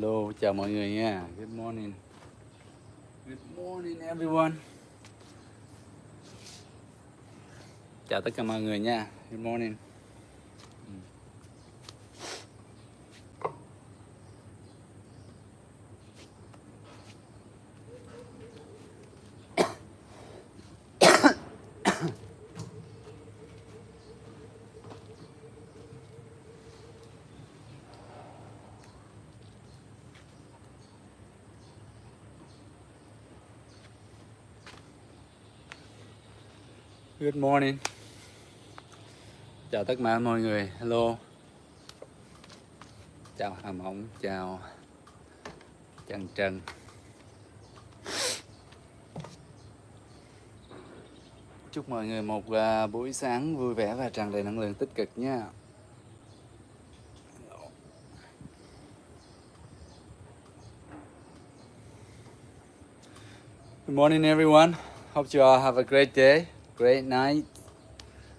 Hello, chào mọi người nha. Good morning. Good morning everyone. Chào tất cả mọi người nha. Good morning. Good morning. Chào tất cả mọi người. Hello. Chào Hà Mộng, chào Trần Trần. Chúc mọi người một buổi sáng vui vẻ và tràn đầy năng lượng tích cực nha. Good morning everyone. Hope you all have a great day, great night,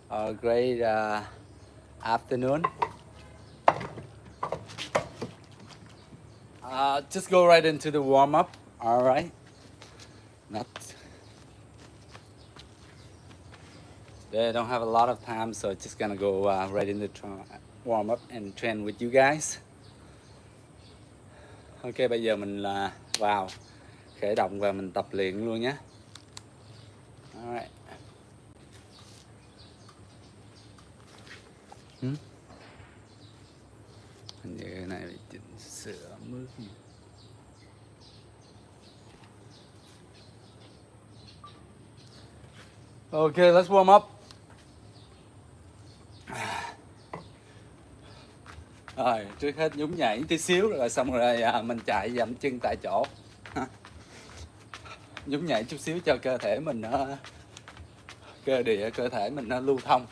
or great afternoon. Just go right into the warm up. All right. They don't have a lot of time, so just gonna go right into warm up and train with you guys. Ok, bây giờ mình vào khởi động và mình tập luyện luôn nhé. Alright. Hình như cái này phải chỉnh sửa mức. Ok, let's warm up. Rồi, trước hết nhún nhảy tí xíu rồi xong rồi mình chạy dậm chân tại chỗ. Nhún nhảy chút xíu cho cơ thể mình nó cơ địa cơ thể mình nó lưu thông,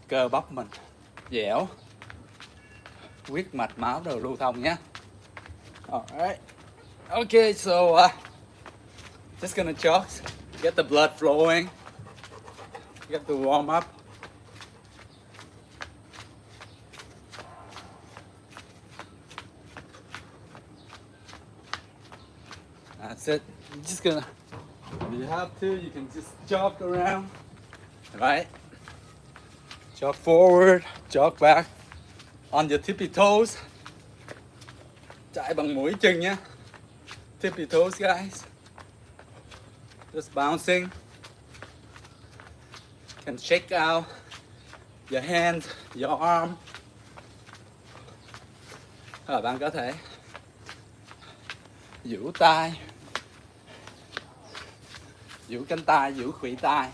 cơ bắp mình dẻo, huyết mạch máu đều lưu thông nhé. Alright. Okay, so just gonna jog, get the blood flowing, get the warm up. That's it. You're just gonna, if you have to, you can just jog around, right? Jog forward, jog back, on your tippy toes. Chạy bằng mũi chân nhé. Tippy toes, guys. Just bouncing. Can shake out your hands, your arm. Bạn có thể duỗi tay, duỗi cánh tay, duỗi khuỷu tay.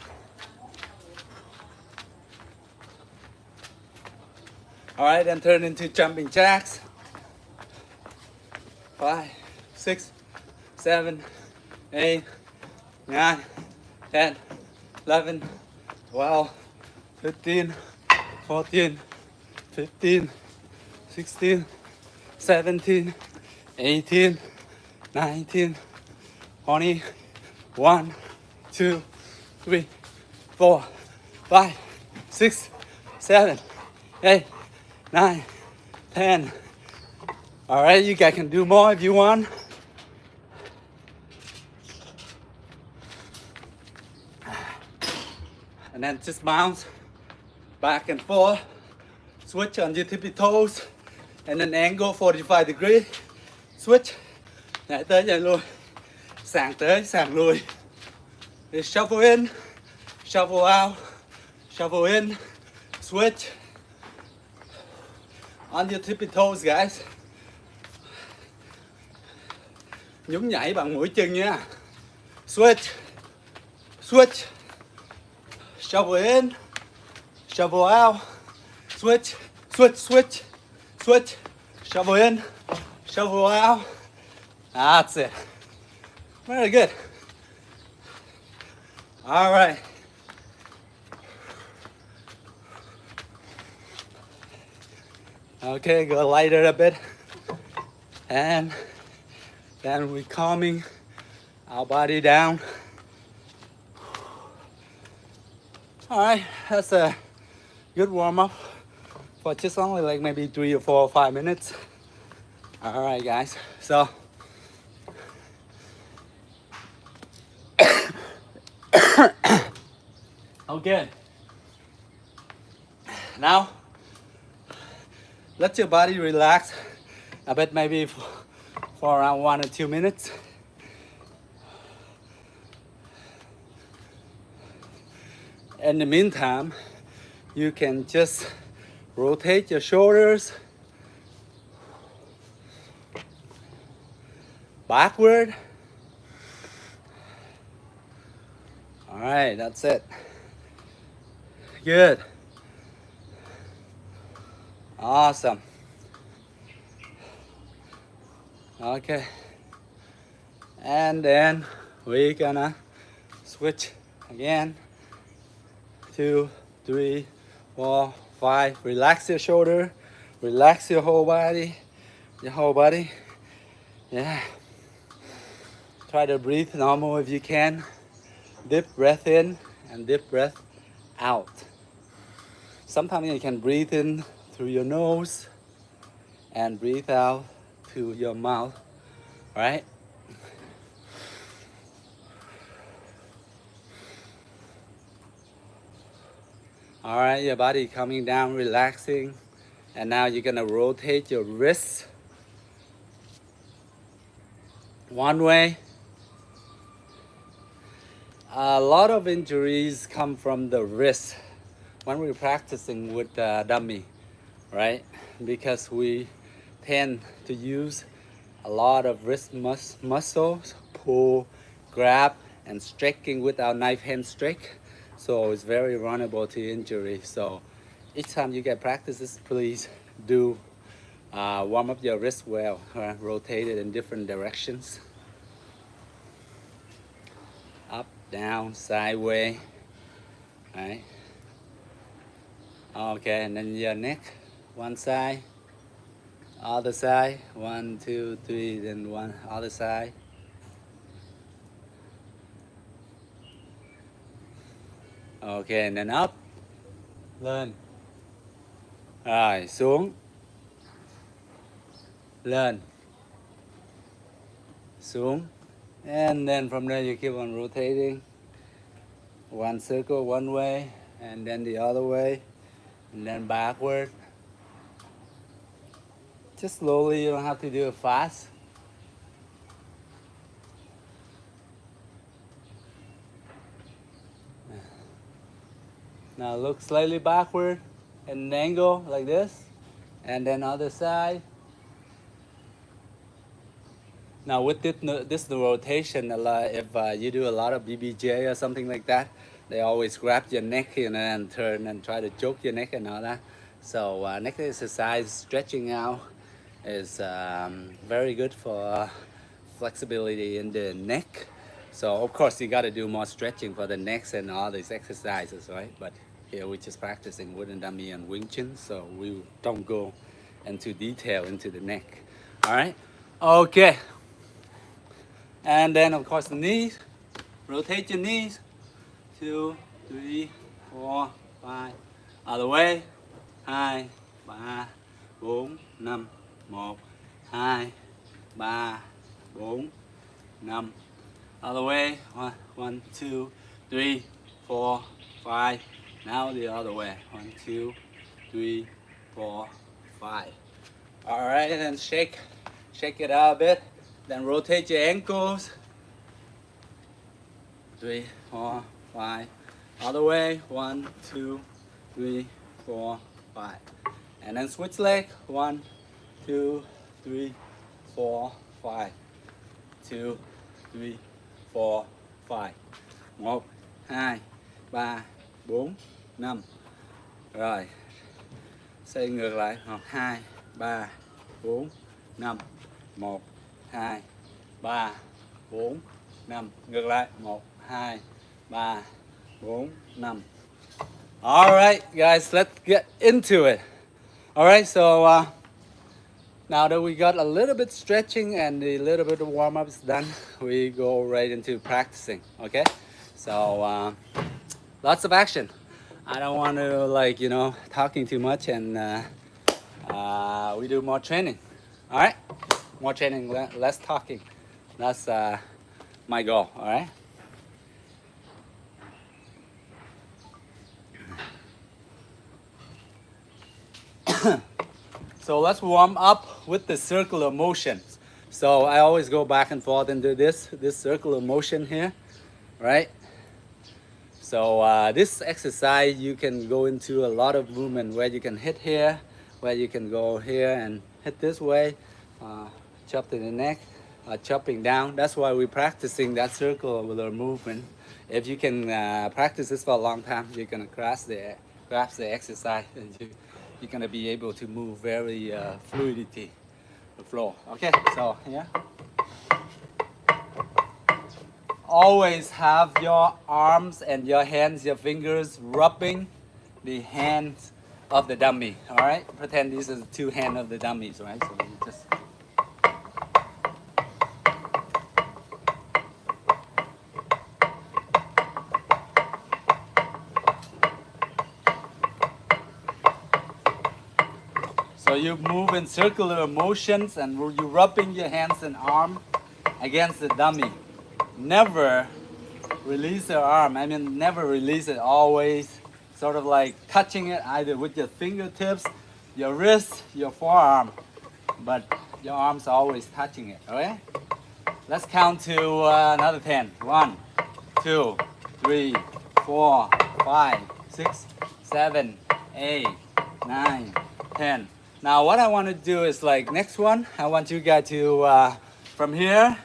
Alright, then turn into jumping jacks. 5, 6, 7, 8, 9, 10, 11, 12, 13, 14, 15, 16, 17, 18, 19, 20, 1, 2, 3, 4, 5, 6, 7, 8, 9, 10. Alright, you guys can do more if you want. And then just bounce back and forth. Switch on your tippy toes. And then angle 45 degrees. Switch. Nhảy tới nhảy lui. Sàng tới, sàng lui. Shuffle in, shuffle out, shuffle in, switch. On your tippy toes, guys. Nhún nhảy bằng mũi chân nha. Switch, switch. Shuffle in, shuffle out, switch, switch, switch, switch. Shuffle in, shuffle out. That's it. Very good. All right. Okay, go lighter a bit. And then we're calming our body down. All right, that's a good warm up for just only like maybe 3 or 4 or 5 minutes. All right, guys. So okay. Now let your body relax a bit, maybe for around 1 or 2 minutes. In the meantime, you can just rotate your shoulders backward. All right, that's it. Good. Awesome. Okay. And then we're gonna switch again. 2, 3, 4, 5. Relax your shoulder. Relax your whole body. Your whole body. Yeah. Try to breathe normal if you can. Deep breath in and deep breath out. Sometimes you can breathe in through your nose and breathe out through your mouth, right? All right, your body coming down, relaxing. And now you're gonna rotate your wrists one way. A lot of injuries come from the wrist when we're practicing with dummy, right? Because we tend to use a lot of wrist muscles, pull, grab, and striking with our knife hand strike. So it's very vulnerable to injury. So each time you get practices, please do warm up your wrist well, rotate it in different directions. Up, down, sideways, right? Okay, and then your neck, one side, other side, 1, 2, 3, then one other side. Okay, and then up, lên, rồi xuống, lên, xuống, and then from there you keep on rotating. One circle one way, and then the other way, and then backward. Just slowly, you don't have to do it fast. Now look slightly backward at an angle like this, and then other side. Now with this rotation, if you do a lot of BBJ or something like that, they always grab your neck and turn and try to choke your neck and all that. So neck exercise, stretching out is very good for flexibility in the neck. So of course you got to do more stretching for the necks and all these exercises, right? But here we're just practicing wooden dummy and Wing Chun, so we don't go into detail into the neck. All right? Okay. And then of course the knees. Rotate your knees. 2, 3, 4, 5. Other way. 2, 3, 4, 5. 1, 2, 3, 4, 5. Other way. 1, 2, 3, 4, 5. Now the other way. 1, 2, 3, 4, 5. All right, and then shake it out a bit. Then rotate your ankles. 3, 4, 5. Other way. 1, 2, 3, 4, 5. And then switch leg. 1, 2, 3, 4, 5. 2, 3, 4, 5. 1, 2, 3, 4, 5. Rồi. Xoay ngược lại. 1, 2, 3, 4, 5. 1, 2, 3, 4, 5. Ngược lại. 1, 2, 3, 4, 5. All right, guys, let's get into it. All right, so now that we got a little bit stretching and a little bit of warm-ups done, we go right into practicing, okay? So lots of action. I don't want to talking too much, and we do more training. All right? More training, less talking. That's my goal, all right? So let's warm up with the circular motions. So I always go back and forth and do this circular motion here, right? So this exercise, you can go into a lot of movement where you can hit here, where you can go here and hit this way, chop to the neck, chopping down. That's why we're practicing that circular movement. If you can practice this for a long time, you're gonna grasp the exercise, and you're gonna be able to move very fluidity, the flow. Okay, so yeah. Always have your arms and your hands, your fingers rubbing the hands of the dummy. All right, pretend these are the two hands of the dummies, right? So you just. So you move in circular motions and you're rubbing your hands and arm against the dummy. Never release your arm. I mean, never release it. Always sort of like touching it either with your fingertips, your wrist, your forearm. But your arms are always touching it, okay? Let's count to another 10. 1, 2, 3, 4, 5, 6, 7, 8, 9, 10. Now what I want to do is like next one, I want you guys to, from here,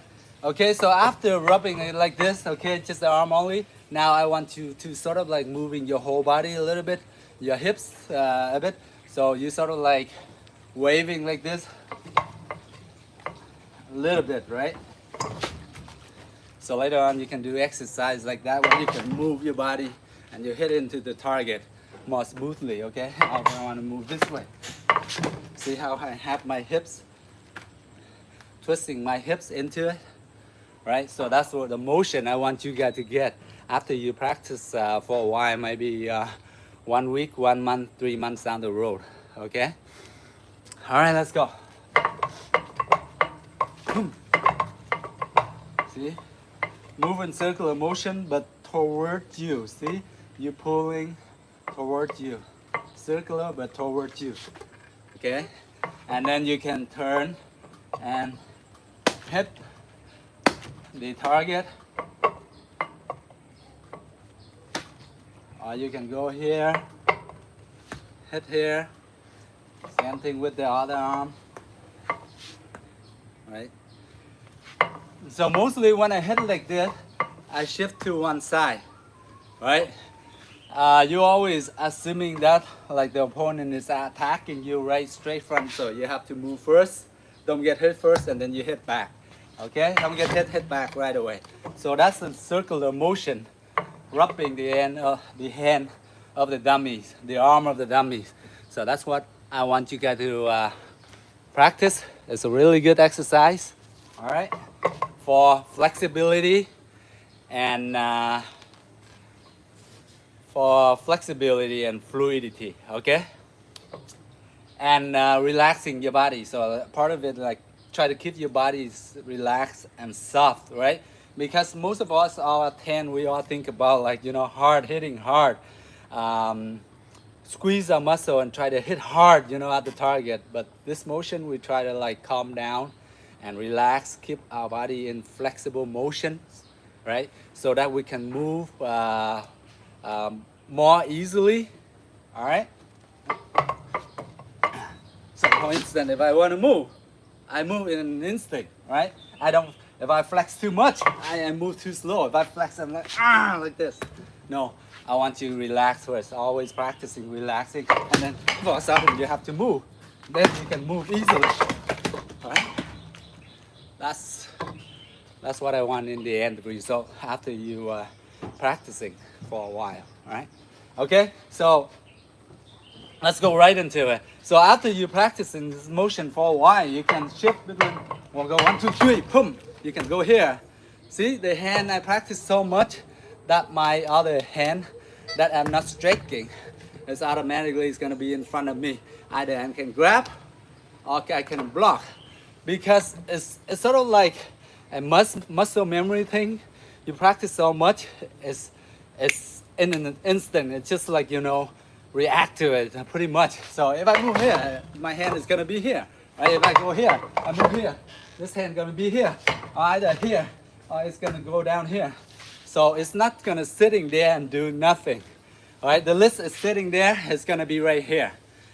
okay, so after rubbing it like this, okay, just the arm only, now I want you to sort of like moving your whole body a little bit, your hips a bit, so you sort of like waving like this, a little bit, right? So later on you can do exercise like that where you can move your body and you hit into the target more smoothly, okay? I want to move this way. See how I have my hips, twisting my hips into it, right? So that's what the motion I want you guys to get after you practice for a while, maybe 1 week, 1 month, 3 months down the road, okay? All right, let's go. See? Move in circular motion, but towards you, see? You're pulling towards you. Circular, but towards you. Okay, and then you can turn and hit the target, or you can go here, hit here, same thing with the other arm, right? So mostly when I hit like this, I shift to one side, right? You always assuming that like the opponent is attacking you right straight front, so you have to move first, don't get hit first, and then you hit back, okay? Don't get hit back right away. So that's the circular motion, rubbing the hand of the dummies, the arm of the dummies. So that's what I want you guys to practice. It's a really good exercise, all right, for flexibility and fluidity, okay? And relaxing your body. So part of it, like try to keep your bodies relaxed and soft, right? Because most of us, our 10, we all think about like, you know, hard, hitting hard. Squeeze our muscle and try to hit hard, you know, at the target. But this motion, we try to like calm down and relax, keep our body in flexible motions, right? So that we can move more easily, all right? So for instance, if I want to move, I move in an instinct, right? If I flex too much, I move too slow. If I flex, I'm like this. No, I want you to relax first, always practicing relaxing, and then for a sudden you have to move. Then you can move easily, all right? That's what I want in the end result after you practicing for a while, all right? Okay, so let's go right into it. So after you practicing this motion for a while, you can shift between, we'll go 1, 2, 3, boom. You can go here. See, the hand I practice so much that my other hand that I'm not striking is automatically is gonna be in front of me. Either I can grab or I can block. because it's sort of like a muscle memory thing. You practice so much, it's in an instant. It's just like, you know, react to it pretty much. So if I move here, my hand is gonna be here. Right? If I go here, I move here. This hand gonna be here, or either here, or it's gonna go down here. So it's not gonna sitting there and do nothing. All right, the list is sitting there. It's gonna be right here.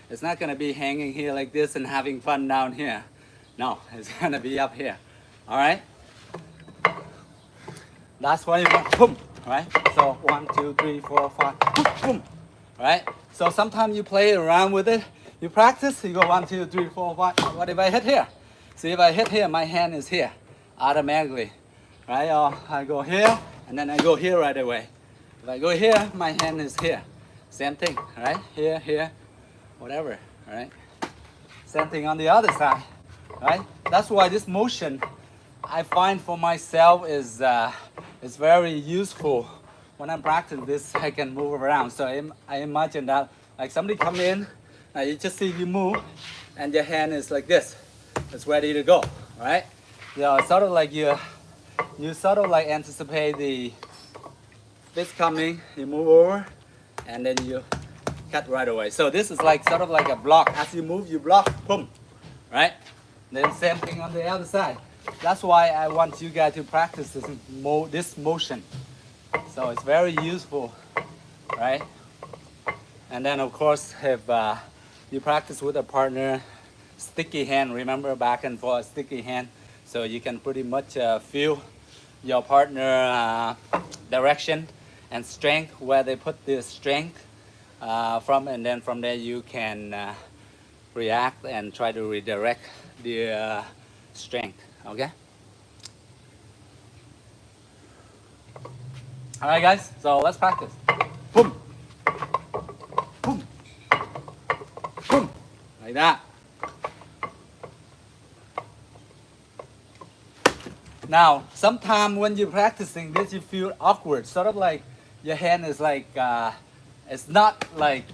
It's not gonna be hanging here like this and having fun down here. No, it's gonna be up here. All right. That's why you want boom. Right. So 1, 2, 3, 4, 5. Boom, boom. Right. So sometimes you play around with it. You practice. You go 1, 2, 3, 4, 5. What if I hit here? See, if I hit here, my hand is here automatically. Right. Or I go here and then I go here right away. If I go here, my hand is here. Same thing. Right. Here, here. Whatever, right? Same thing on the other side, right? That's why this motion, I find for myself is very useful. When I'm practicing this, I can move around. So I imagine that like somebody come in, you just see you move, and your hand is like this. It's ready to go, right? You know, sort of like you sort of like anticipate the fist coming, you move over, and then you cut right away. So this is like sort of like a block. As you move, you block, boom, right? Then same thing on the other side. That's why I want you guys to practice this motion. So it's very useful, right? And then of course, if you practice with a partner, sticky hand, remember back and forth, sticky hand. So you can pretty much feel your partner direction and strength, where they put the strength from, and then from there you can react and try to redirect the strength. Okay. All right, guys. So let's practice. Boom, boom, boom, like that. Now, sometimes when you're practicing this, you feel awkward, sort of like your hand is like. It's not like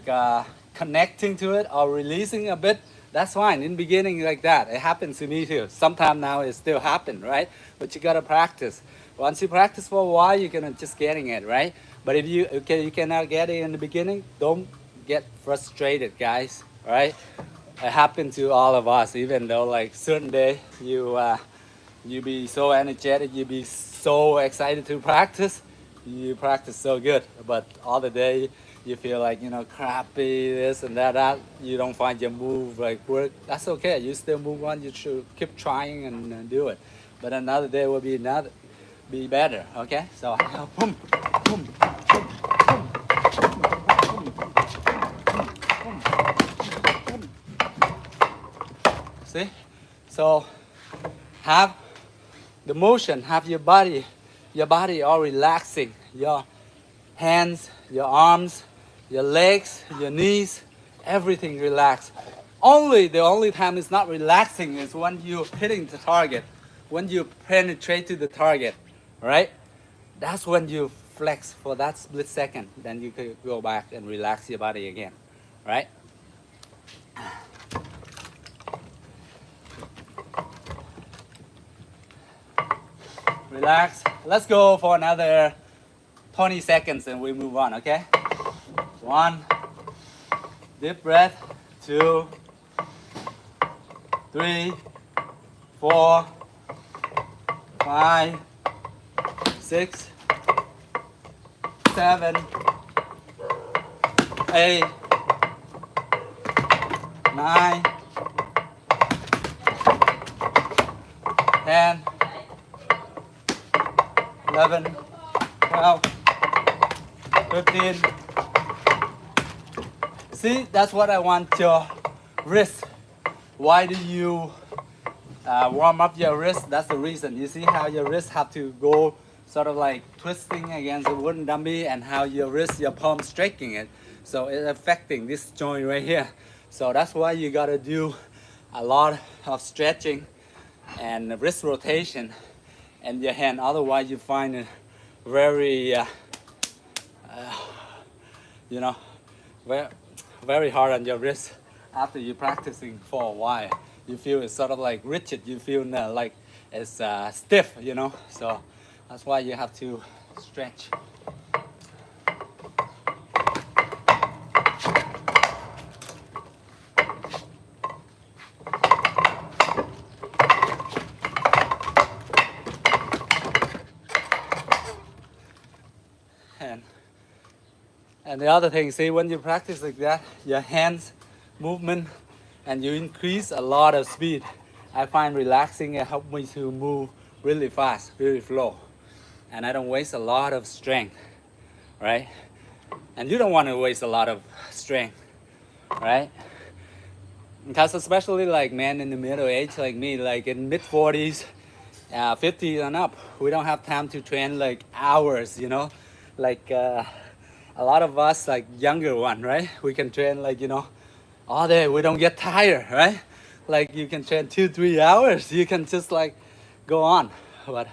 connecting to it or releasing a bit. That's fine. In the beginning, like that. It happens to me too. Sometimes now it still happens, right? But you gotta practice. Once you practice for a while, you're gonna just getting it, right? But if you cannot get it in the beginning, don't get frustrated, guys. Right? It happened to all of us. Even though like certain day you be so energetic, you be so excited to practice. You practice so good, but all the day you feel like, you know, crappy, this and that, you don't find your move like work. That's okay. You still move on. You should keep trying and do it. But another day will be better. Okay. So boom, boom, boom, boom. See? So have the motion. Have your body all relaxing. Your hands, your arms, your legs, your knees, everything relax. The only time it's not relaxing is when you're hitting the target, when you penetrate to the target, right? That's when you flex for that split second. Then you can go back and relax your body again, right? Relax. Let's go for another 20 seconds and we move on, okay? 1, deep breath. 2, 3, 4, 5, 6, 7, 8, 9, 10, 11, 12, 15. See, that's what I want your wrist. Why do you warm up your wrist? That's the reason. You see how your wrists have to go sort of like twisting against the wooden dummy, and how your wrist, your palm striking it. So it's affecting this joint right here. So that's why you gotta do a lot of stretching and wrist rotation and your hand. Otherwise you find it very, you know, very hard on your wrist after you're practicing for a while. you feel it's sort of like rigid. You feel like it's stiff, you know. So that's why you have to stretch. And the other thing, see, when you practice like that, your hands movement, and you increase a lot of speed. I find relaxing and help me to move really fast, really flow, and I don't waste a lot of strength, right? And you don't want to waste a lot of strength, right? Because especially like men in the middle age like me, like in mid 40s, 50 and up, we don't have time to train like hours, you know, like a lot of us like younger one, right? We can train like, you know, all day. We don't get tired, right? Like you can train 2-3 hours. You can just like go on. But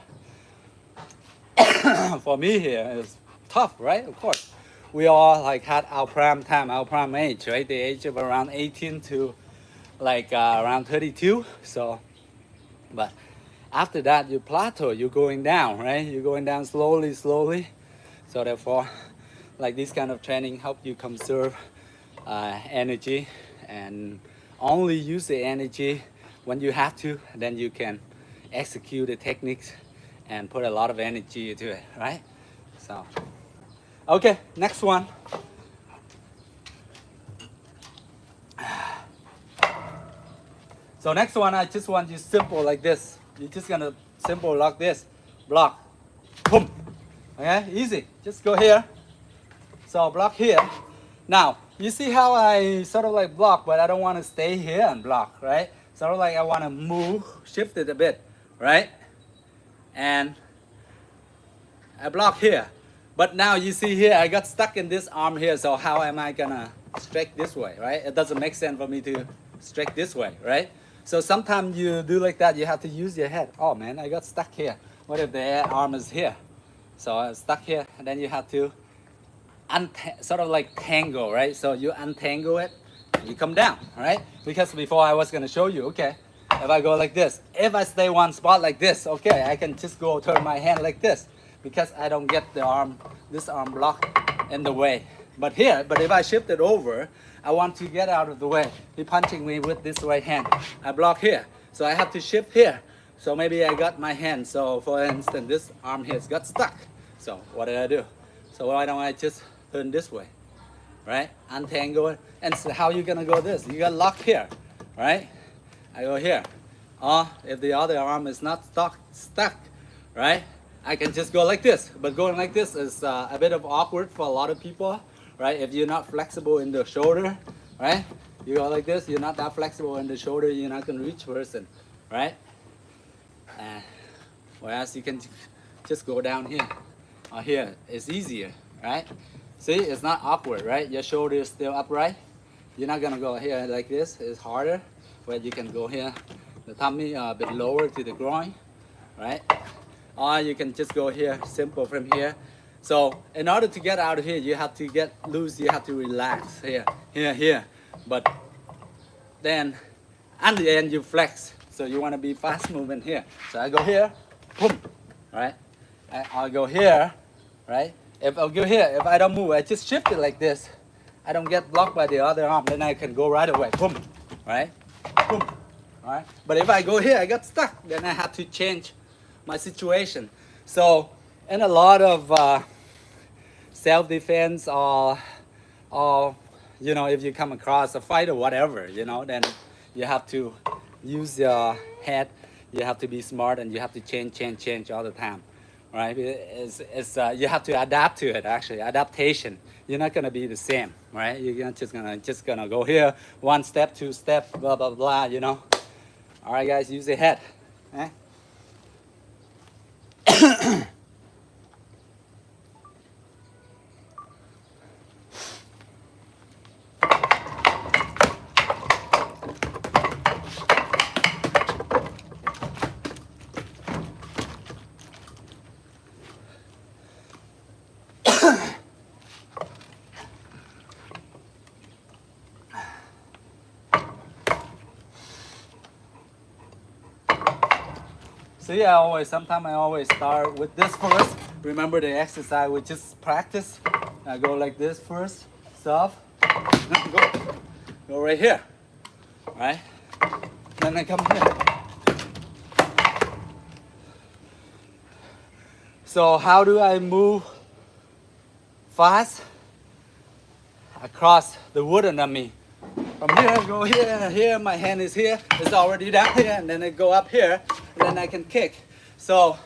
for me here, it's tough, right? Of course, we all like had our prime time, our prime age, right? The age of around 18 to like around 32. So, but after that, you plateau. You're going down, right? You're going down slowly, slowly. So therefore, like this kind of training help you conserve energy and only use the energy when you have to. Then you can execute the techniques and put a lot of energy into it, right? So, okay, next one. So next one, I just want you simple like this. You're just gonna simple like this, block, boom. Okay, easy. Just go here. So block here. Now, you see how I sort of like block, but I don't want to stay here and block, right? Sort of like I want to move, shift it a bit, right? And I block here. But now you see here, I got stuck in this arm here, so how am I gonna stretch this way, right? It doesn't make sense for me to stretch this way, right? So sometimes you do like that, you have to use your head. Oh man, I got stuck here. What if the arm is here? So I'm stuck here, and then you have to sort of like tangle, right? So you untangle it, you come down, right? Because before I was gonna show you, okay, if I go like this, if I stay one spot like this, okay, I can just go turn my hand like this because I don't get the arm, this arm block in the way. But here, but if I shift it over, I want to get out of the way. He punching me with this right hand. I block here, so I have to shift here. So maybe I got my hand. So for instance, this arm here got stuck. So what did I do? So why don't I just turn this way, right? Untangle it. And so how you gonna go this? You got lock here, right? I go here. Or if the other arm is not stuck, right? I can just go like this. But going like this is a bit of awkward for a lot of people, right? If you're not flexible in the shoulder, right? You go like this, you're not that flexible in the shoulder, you're not gonna reach person, right? Whereas you can just go down here. Or here, it's easier, right? See, it's not awkward, right? Your shoulder is still upright. You're not gonna go here like this. It's harder, but you can go here. The tummy a bit lower to the groin, right? Or you can just go here, simple from here. So in order to get out of here, you have to get loose. You have to relax here, here, here. But then, at the end, you flex. So you want to be fast moving here. So I go here, boom, right? I'll go here, right? If I'll go here, if I don't move, I just shift it like this. I don't get blocked by the other arm, then I can go right away, boom, right? Boom, right? But if I go here, I got stuck, then I have to change my situation. So, in a lot of self-defense or, you know, if you come across a fight or whatever, you know, then you have to use your head, you have to be smart, and you have to change all the time. Right? You have to adapt to it. Actually, adaptation. You're not gonna be the same, right? You're not just gonna go here, one step, two step, blah blah blah. You know. All right, guys, use your head. Eh? See, sometimes I always start with this first. Remember the exercise we just practice? I go like this first, soft, go right here, right? Then I come here. So how do I move fast across the wooden dummy? From here, go here, here, my hand is here, it's already down here, and then I go up here, and then I can kick. So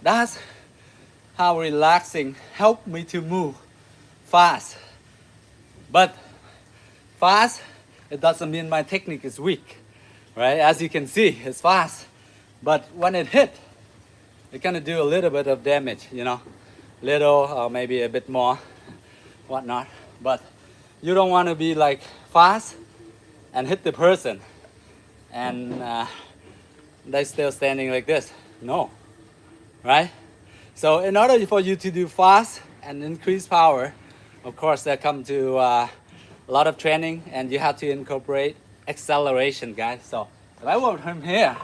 that's how relaxing helped me to move fast. But fast, it doesn't mean my technique is weak, right? As you can see, it's fast. But when it hit, it's gonna do a little bit of damage, you know, little or maybe a bit more, whatnot. But you don't want to be like fast and hit the person and they still standing like this. No, right? So in order for you to do fast and increase power, of course that comes to a lot of training, and you have to incorporate acceleration, guys. So if I want from here,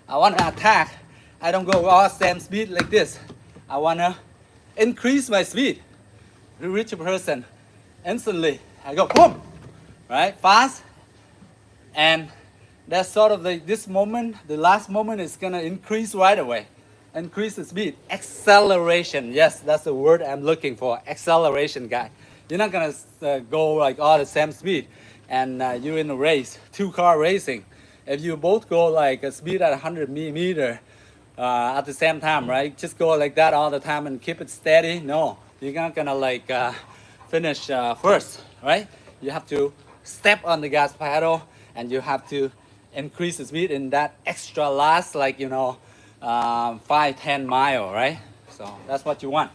I want to attack, I don't go all same speed like this. I want to increase my speed to reach a person instantly. I go boom, right, fast, and that's sort of like this moment, the last moment is gonna increase right away. Increase the speed, acceleration. Yes, that's the word I'm looking for, acceleration, guy. You're not gonna go like all the same speed, and you're in a race, two-car racing. If you both go like a speed at 100 meter at the same time, right? Just go like that all the time and keep it steady. No, you're not gonna like finish first, right? You have to step on the gas pedal, and you have to increase the speed in that extra last, like, you know, 5-10 mile, right? So that's what you want.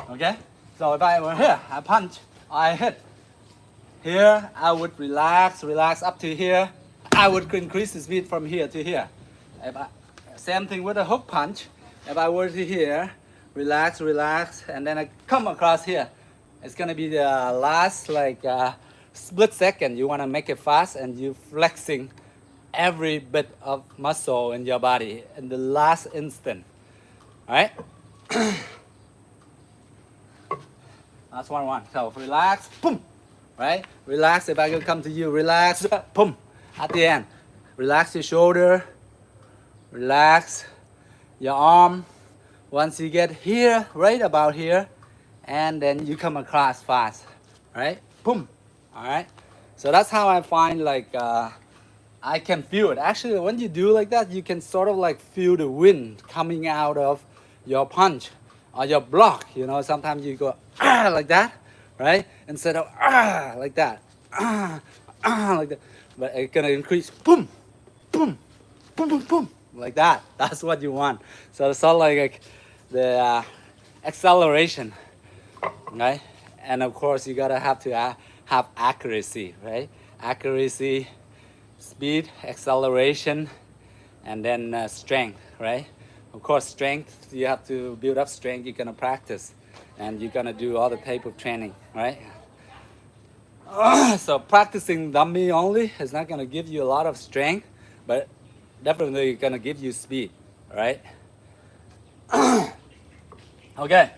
Okay, so if I were here, I punch, I hit here, I would relax up to here. I would increase the speed from here to here. Same thing with a hook punch. If I were to here, relax, and then I come across here, it's gonna be the last like split second. You wanna make it fast, and you flexing every bit of muscle in your body in the last instant. All right? That's one. So relax, boom, right? Relax. If I can come to you, relax, boom, at the end. Relax your shoulder, relax your arm. Once you get here, right about here, and then you come across fast, right? Boom, all right? So that's how I find like, I can feel it. Actually, when you do like that, you can sort of like feel the wind coming out of your punch or your block. You know, sometimes you go like that, right? Instead of like that, like that. But it's gonna increase, boom, boom, boom, boom, boom, like that. That's what you want. So it's sort of like the acceleration, right? And of course, you gotta have to have accuracy, right? Accuracy, speed, acceleration, and then strength, right? Of course, strength, you have to build up strength. You're gonna practice, and you're gonna do all the type of training, right? So practicing dummy only is not gonna give you a lot of strength, but definitely gonna give you speed, right? Okay,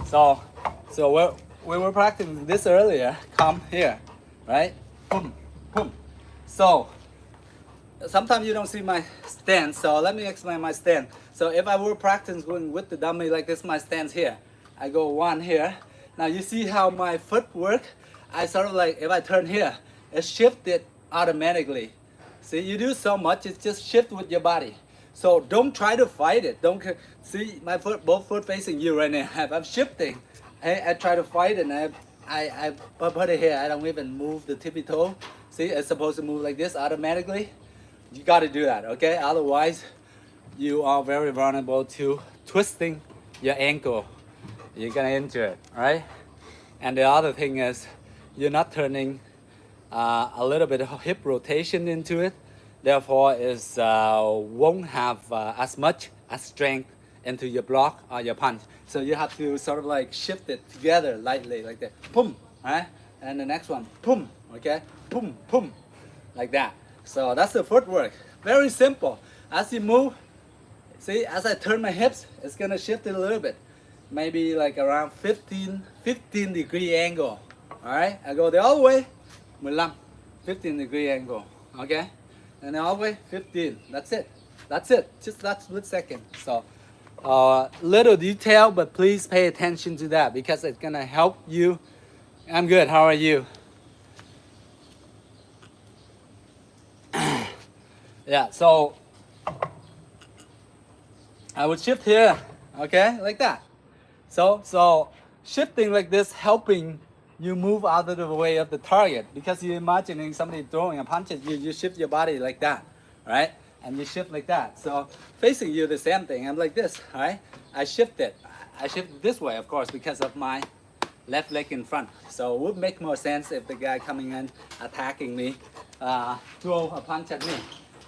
so we were practicing this earlier. Come here, right? Boom, boom. So sometimes you don't see my stance, so let me explain my stance. So if I were practicing going with the dummy like this, my stance here, I go one here. Now you see how my foot work? I sort of like, if I turn here, it shifted automatically. See, you do so much, it just shift with your body. So don't try to fight it. Don't see my foot, both foot facing you right now. I'm shifting. I try to fight it, and I put it here. I don't even move the tippy toe. See, it's supposed to move like this automatically. You got to do that, okay? Otherwise, you are very vulnerable to twisting your ankle. You're gonna injure it, right? And the other thing is, you're not turning a little bit of hip rotation into it. Therefore, it won't have as much as strength into your block or your punch. So you have to sort of like shift it together lightly, like that. Boom, right? And the next one, boom, okay? Boom, boom, like that. So that's the footwork. Very simple. As you move, See, as I turn my hips, it's gonna shift it a little bit. Maybe like around 15 degree angle. Alright, I go the other way, 15 degree angle. Okay? And the other way, 15. That's it. That's it. Just that split second. So, little detail, but please pay attention to that because it's gonna help you. I'm good. How are you? Yeah, so I would shift here, okay, like that. So shifting like this, helping you move out of the way of the target because you're imagining somebody throwing a punch at you, you shift your body like that, right? And you shift like that. So facing you, the same thing. I'm like this, right? I shift it this way, of course, because of my left leg in front. So it would make more sense if the guy coming in attacking me, throw a punch at me,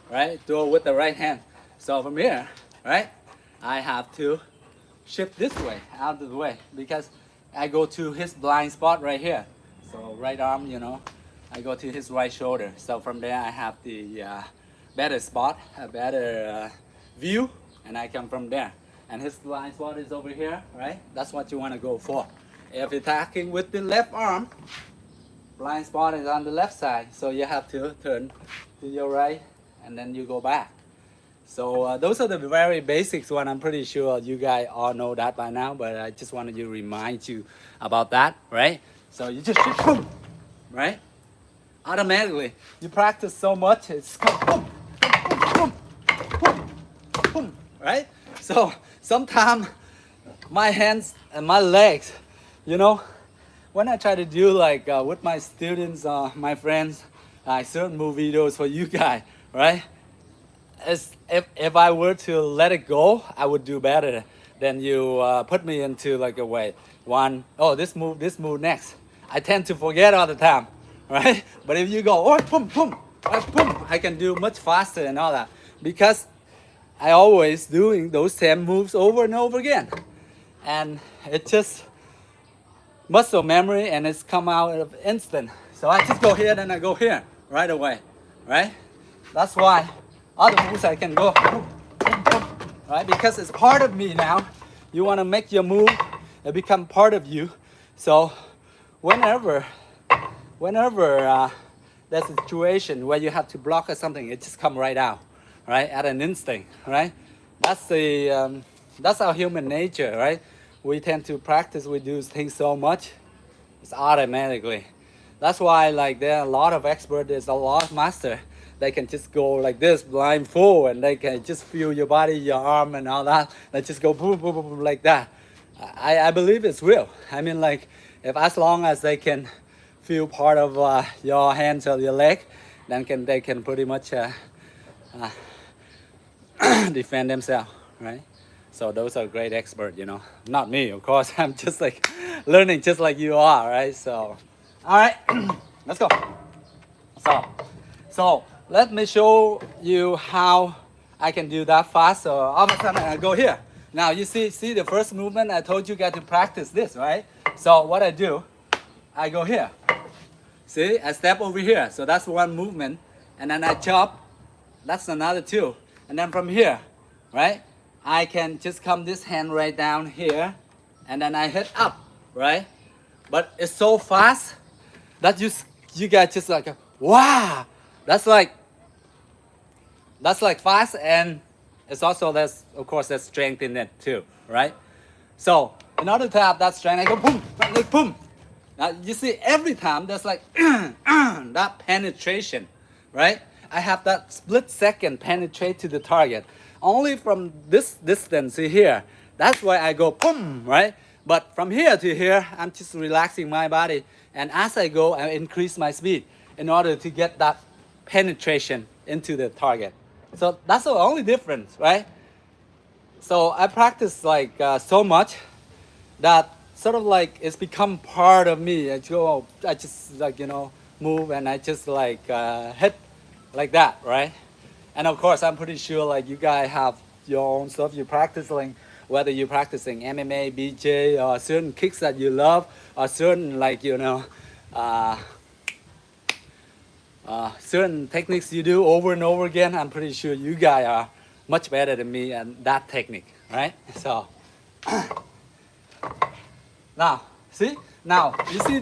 right? Throw with the right hand. So from here, right, I have to shift this way, out of the way, because I go to his blind spot right here. So right arm, you know, I go to his right shoulder. So from there I have the better spot, a better view, and I come from there. And his blind spot is over here, right? That's what you want to go for. If you're attacking with the left arm, blind spot is on the left side, so you have to turn to your right and then you go back. So those are the very basics one. I'm pretty sure you guys all know that by now, but I just wanted to remind you about that, right? So you just shoot, boom, right? Automatically. You practice so much, it's boom, boom, boom, boom, boom, right? So sometimes my hands and my legs, you know, when I try to do like with my students, my friends, I certain move videos for you guys, right? As if I were to let it go, I would do better than you put me into like a way. This move next. I tend to forget all the time, right? But if you go, oh, boom, boom, boom, I can do much faster and all that because I always doing those same moves over and over again, and it just muscle memory and it's come out of instant. So I just go here, then I go here right away, right? That's why other moves I can go, boom, boom, boom, right? Because it's part of me now. You want to make your move, it become part of you. So whenever there's a situation where you have to block or something, it just come right out, right? At an instinct, right? That's our human nature, right? We tend to practice, we do things so much, it's automatically. That's why like there are a lot of experts, there's a lot of master. They can just go like this blindfold and they can just feel your body, your arm and all that. They just go boom, boom, boom, boom like that. I believe it's real. I mean like if as long as they can feel part of your hands or your leg, then they can pretty much defend themselves, right? So those are great experts, you know. Not me, of course. I'm just like learning just like you are, right? So, all right, let's go. So let me show you how I can do that fast. So all of a sudden I go here. Now you see the first movement I told you got to practice this, right? So what I do, I go here. See, I step over here. So that's one movement. And then I chop. That's another two. And then from here, right? I can just come this hand right down here. And then I hit up, right? But it's so fast that you guys just like, wow. That's like fast, and it's also there's strength in it too, right? So in order to have that strength, I go boom, like boom. Now you see every time there's like that penetration, right? I have that split second penetrate to the target. Only from this distance here, that's why I go boom, right? But from here to here, I'm just relaxing my body, and as I go, I increase my speed in order to get that penetration into the target. So that's the only difference, right? So I practice like so much that sort of like it's become part of me. I just like, you know, move and I just like hit like that, right? And of course, I'm pretty sure like you guys have your own stuff you're practicing, whether you're practicing MMA, BJ, or certain kicks that you love, or certain like, you know, certain techniques you do over and over again. I'm pretty sure you guys are much better than me and that technique, right? So now, see? Now, you see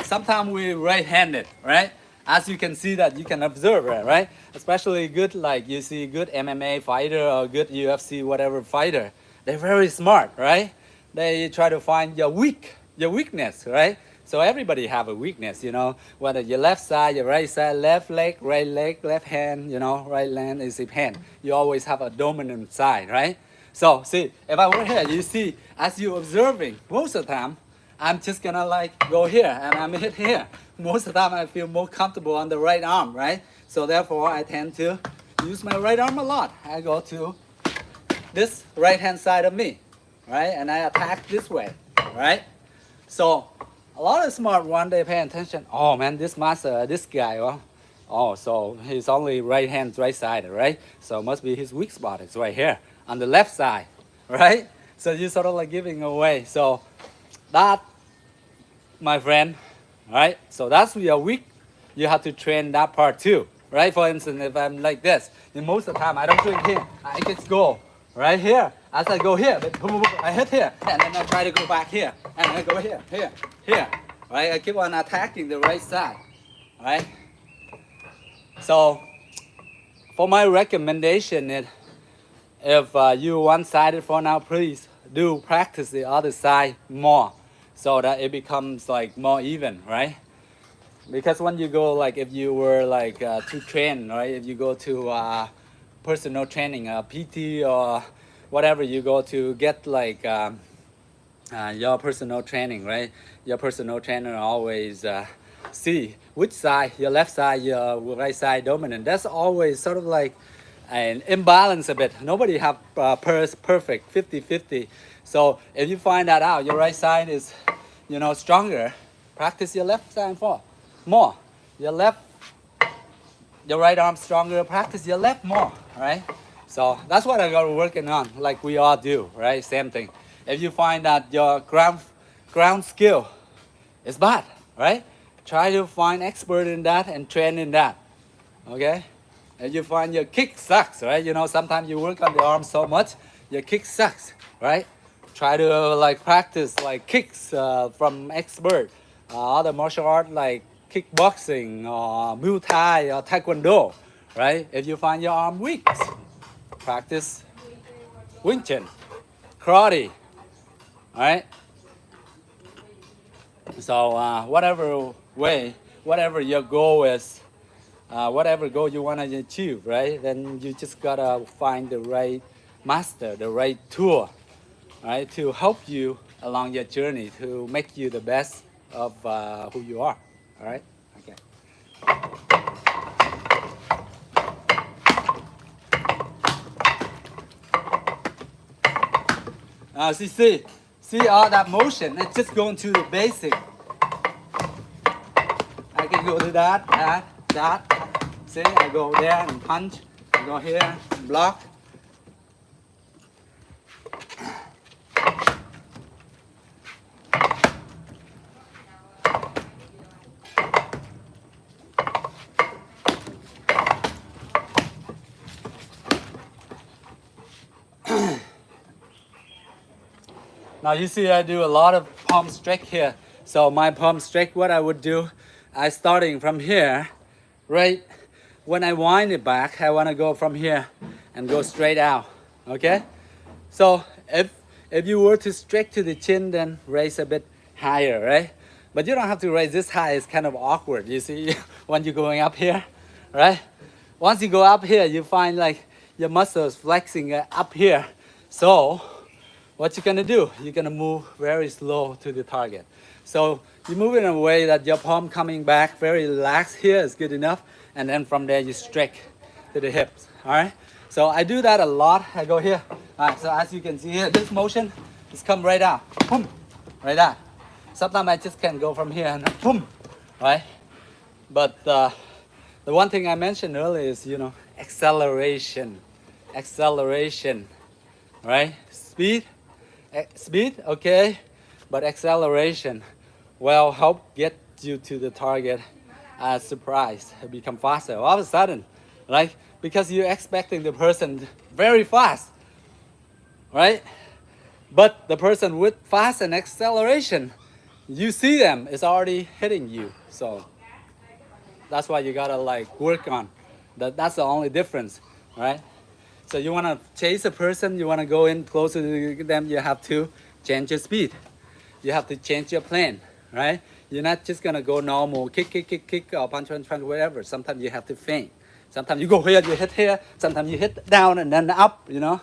sometimes we right-handed, right? As you can see that, you can observe it, right? Especially good, like you see good MMA fighter or good UFC, whatever fighter. They're very smart, right? They try to find your weakness, right? So everybody have a weakness, you know, whether your left side, your right side, left leg, left hand, you know, right hand is hip hand. You always have a dominant side, right? So see, if I were here, you see, as you observing, most of the time, I'm just gonna like go here and I'm hit here. Most of the time I feel more comfortable on the right arm, right? So therefore I tend to use my right arm a lot. I go to this right hand side of me, right? And I attack this way, right? So a lot of smart one, they pay attention. Oh man, this master, this guy, oh, so he's only right hand, right side, right? So must be his weak spot is right here on the left side, right? So you're sort of like giving away. So that, my friend, right? So that's your weak. You have to train that part too, right? For instance, if I'm like this, then most of the time I don't do it here. I just go right here. As I go here, I hit here, and then I try to go back here, and I go here, right? I keep on attacking the right side, right? So for my recommendation is, if you one-sided for now, please do practice the other side more, so that it becomes like more even, right? Because when you go, like if you were like to train, right? If you go to personal training, PT or whatever, you go to get like your personal training, right? Your personal trainer always see which side, your left side, your right side dominant. That's always sort of like an imbalance a bit. Nobody have perfect 50-50. So if you find that out, your right side is, you know, stronger, practice your left side for more. Your right arm stronger, practice your left more, right? So that's what I got working on, like we all do, right? Same thing. If you find that your ground skill is bad, right? Try to find expert in that and train in that, okay? If you find your kick sucks, right? You know, sometimes you work on the arm so much, your kick sucks, right? Try to like practice like kicks from expert, other martial art like kickboxing or Muay Thai or Taekwondo, right? If you find your arm weak, practice Wing Chun, karate, right? So whatever way, whatever your goal is, whatever goal you want to achieve, right? Then you just gotta find the right master, the right tool, right, to help you along your journey to make you the best of who you are. All right. Okay. See all that motion. It's just going to the basic. I can go to that. See, I go there and punch. I go here and block. Now you see I do a lot of palm strike here. So my palm strike, what I would do, I starting from here, right? When I wind it back, I want to go from here and go straight out, okay? So if you were to strike to the chin, then raise a bit higher, right? But you don't have to raise this high, it's kind of awkward, you see, when you're going up here, right? Once you go up here, you find like your muscles flexing up here. So what you're gonna do, you're gonna move very slow to the target. So you move in a way that your palm coming back very relaxed here is good enough, and then from there you strike to the hips, all right? So I do that a lot. I go here. All right, so as you can see here, this motion just come right out, boom, right out. Sometimes I just can go from here and boom, right? But the one thing I mentioned earlier is, you know, acceleration, right? Speed, okay, but acceleration will help get you to the target as surprise, become faster. All of a sudden, like because you're expecting the person very fast, right? But the person with fast and acceleration, you see them, it's already hitting you. So that's why you gotta like work on. That's the only difference, right? So you wanna chase a person, you wanna go in closer to them, you have to change your speed. You have to change your plan, right? You're not just gonna go normal, kick, or punch, whatever. Sometimes you have to feint. Sometimes you go here, you hit here. Sometimes you hit down and then up, you know.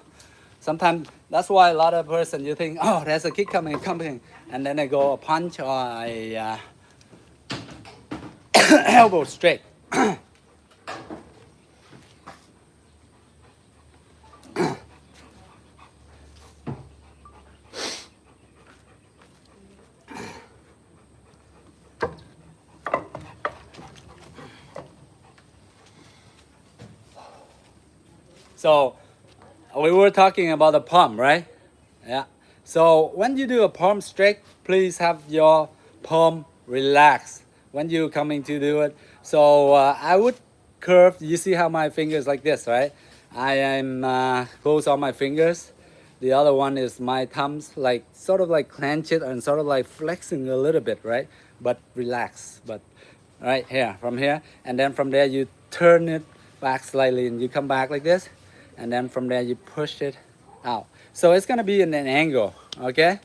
Sometimes that's why a lot of person you think, oh, there's a kick coming, and then they go a punch or a elbow straight. So we were talking about the palm, right? Yeah. So when you do a palm strike, please have your palm relaxed when you're coming to do it. So I would curve. You see how my fingers like this, right? I am close on my fingers. The other one is my thumbs, like sort of like clench it and sort of like flexing a little bit, right? But relax. But right here, from here, and then from there you turn it back slightly, and you come back like this, and then from there you push it out. So it's gonna be in an angle, okay?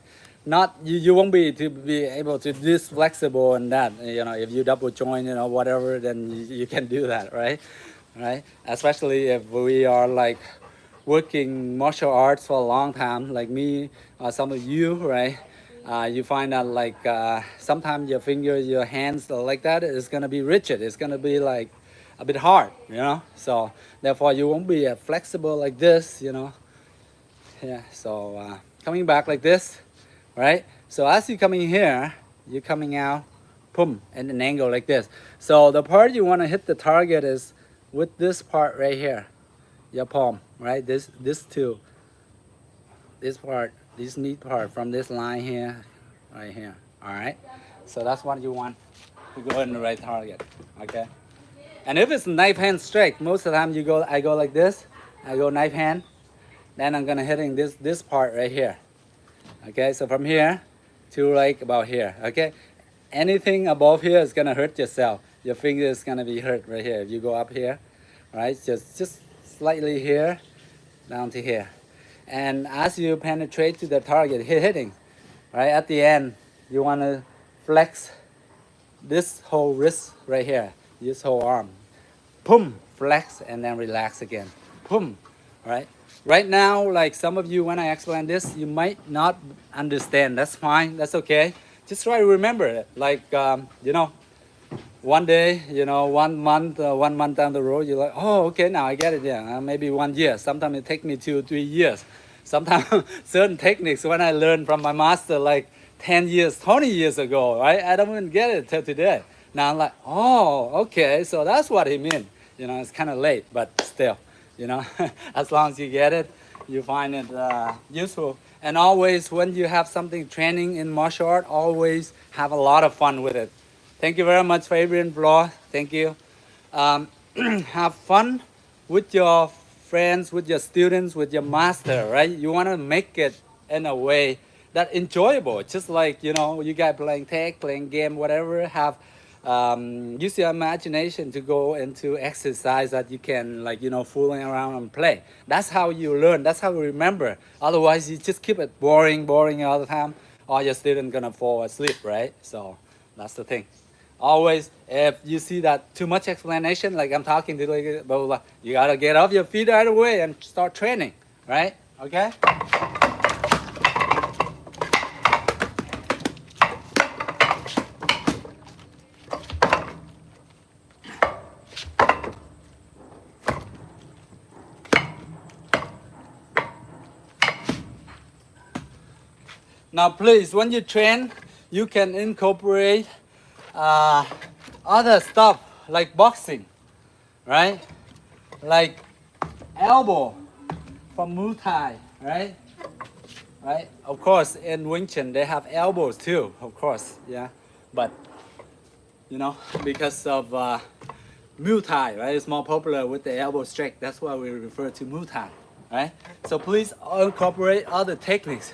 Not you won't be able to this flexible and that. You know, if you double joint, you know, whatever, then you can do that, right? Right? Especially if we are like working martial arts for a long time, like me or some of you, right? You find that like sometimes your fingers, your hands like that is gonna be rigid. It's gonna be like a bit hard, you know. So therefore, you won't be flexible like this, you know. Yeah. So coming back like this, right? So as you coming here, you're coming out, boom, at an angle like this. So the part you want to hit the target is with this part right here, your palm, right? This two, this part, this knee part from this line here, right here. All right. So that's what you want to go in the right target. Okay. And if it's knife hand strike, most of the time I go like this. I go knife hand. Then I'm gonna hitting this part right here. Okay, so from here to like about here. Okay, anything above here is gonna hurt yourself. Your finger is gonna be hurt right here. If you go up here, right? Just slightly here, down to here. And as you penetrate to the target, hitting, right at the end, you wanna flex this whole wrist right here, this whole arm. Boom, flex and then relax again. Boom, right? Right now, like some of you, when I explain this, you might not understand. That's fine. That's okay. Just try to remember it. Like, you know, one day, you know, 1 month down the road, you're like, oh, okay, now I get it. Yeah, maybe 1 year. Sometimes it takes me 2 3 years. Sometimes certain techniques when I learned from my master, like 10 years, 20 years ago, right? I don't even get it till today. Now I'm like, oh, okay, so that's what he meant. You know, it's kind of late, but still. You know, as long as you get it, you find it useful. And always, when you have something training in martial art, always have a lot of fun with it. Thank you very much, Fabian Blah. Thank you. Have fun with your friends, with your students, with your master, right? You want to make it in a way that enjoyable. Just like, you know, you guys playing tag, playing game, whatever, have use your imagination to go into exercise that you can, like, you know, fooling around and play. That's how you learn. That's how you remember. Otherwise, you just keep it boring all the time, or your student gonna fall asleep, right? So that's the thing. Always, if you see that too much explanation, like I'm talking to, like, blah, blah, blah, you gotta get off your feet right away and start training, right? Okay. Now, please, when you train, you can incorporate other stuff like boxing, right? Like elbow from Muay Thai, right? Right? Of course, in Wing Chun, they have elbows too, of course, yeah. But, you know, because of Muay Thai, right? It's more popular with the elbow strike. That's why we refer to Muay Thai, right? So please incorporate other techniques.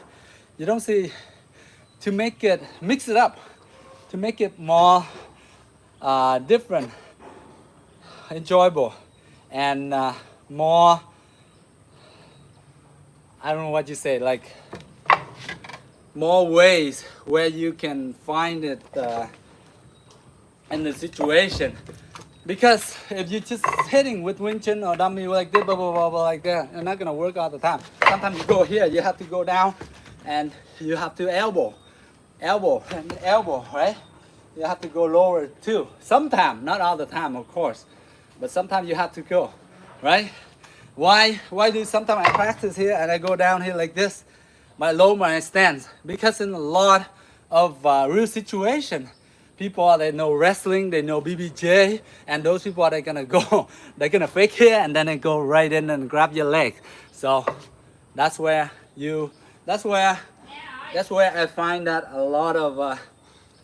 You don't see, to make it, mix it up, to make it more different, enjoyable, and more, I don't know what you say, like more ways where you can find it in the situation. Because if you're just hitting with Wing Chun or dummy like this, blah, blah, blah, blah, like that, you're not gonna work all the time. Sometimes you go here, you have to go down and you have to elbow, and elbow, right? You have to go lower too. Sometimes, not all the time, of course, but sometimes you have to go, right? Why do sometimes I practice here and I go down here like this, my lower my stance? Because in a lot of real situation, people they know wrestling, they know BBJ, and those people they're gonna go, they're gonna fake here and then they go right in and grab your leg. So that's where I find that a lot of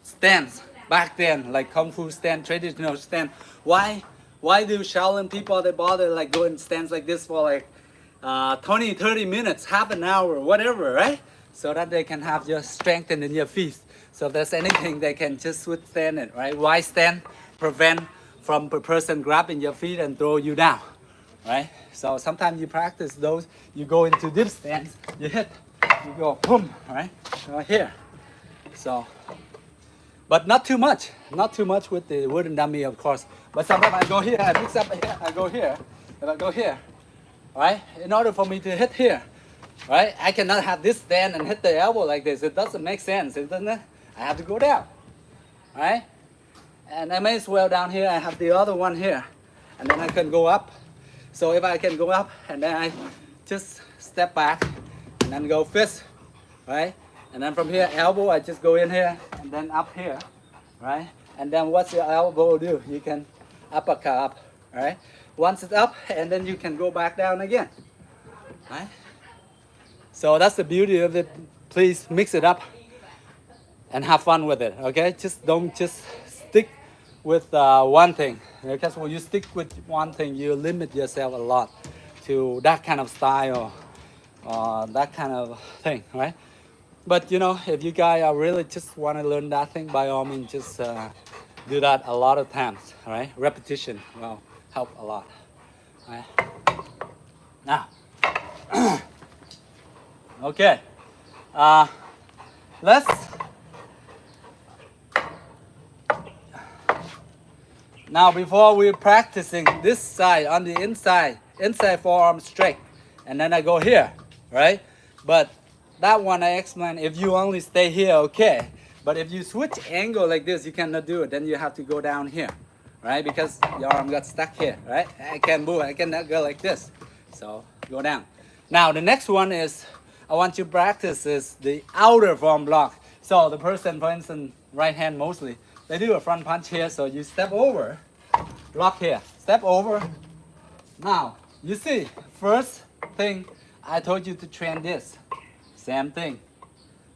stance back then, like kung fu stand, traditional stand. Why do Shaolin people they bother like going stands like this for like 20-30 minutes, half an hour, whatever, right? So that they can have your strength in your feet. So if there's anything, they can just withstand it, right? Why stand? Prevent from the person grabbing your feet and throw you down, right? So sometimes you practice those, you go into dip stance, you hit, you go boom, right? Right here. So, but not too much with the wooden dummy, of course. But sometimes I go here, I mix up here, I go here, if I go here, right? In order for me to hit here, right? I cannot have this stand and hit the elbow like this. It doesn't make sense, doesn't it? I have to go down, right? And I may as well down here, I have the other one here. And then I can go up. So if I can go up, and then I just step back, and then go fist, right? And then from here, elbow, I just go in here, and then up here, right? And then what's your elbow do? You can uppercut up, right? Once it's up, and then you can go back down again, right? So that's the beauty of it. Please mix it up and have fun with it, okay? Don't stick with one thing, because when you stick with one thing, you limit yourself a lot to that kind of style or that kind of thing, right? But you know, if you guys are really just want to learn that thing, by all means, just do that a lot of times, right? Repetition will help a lot, right? Now, okay, let's now before we're practicing this side on the inside forearm straight, and then I go here, right? But that one I explained, if you only stay here, okay. But if you switch angle like this, you cannot do it. Then you have to go down here, right? Because your arm got stuck here, right? I can't move, I cannot go like this. So go down. Now the next one is, I want you to practice is the outer forearm block. So the person, for instance, right hand mostly, they do a front punch here. So you step over, block here, step over. Now, you see, first thing, I told you to train this. Same thing.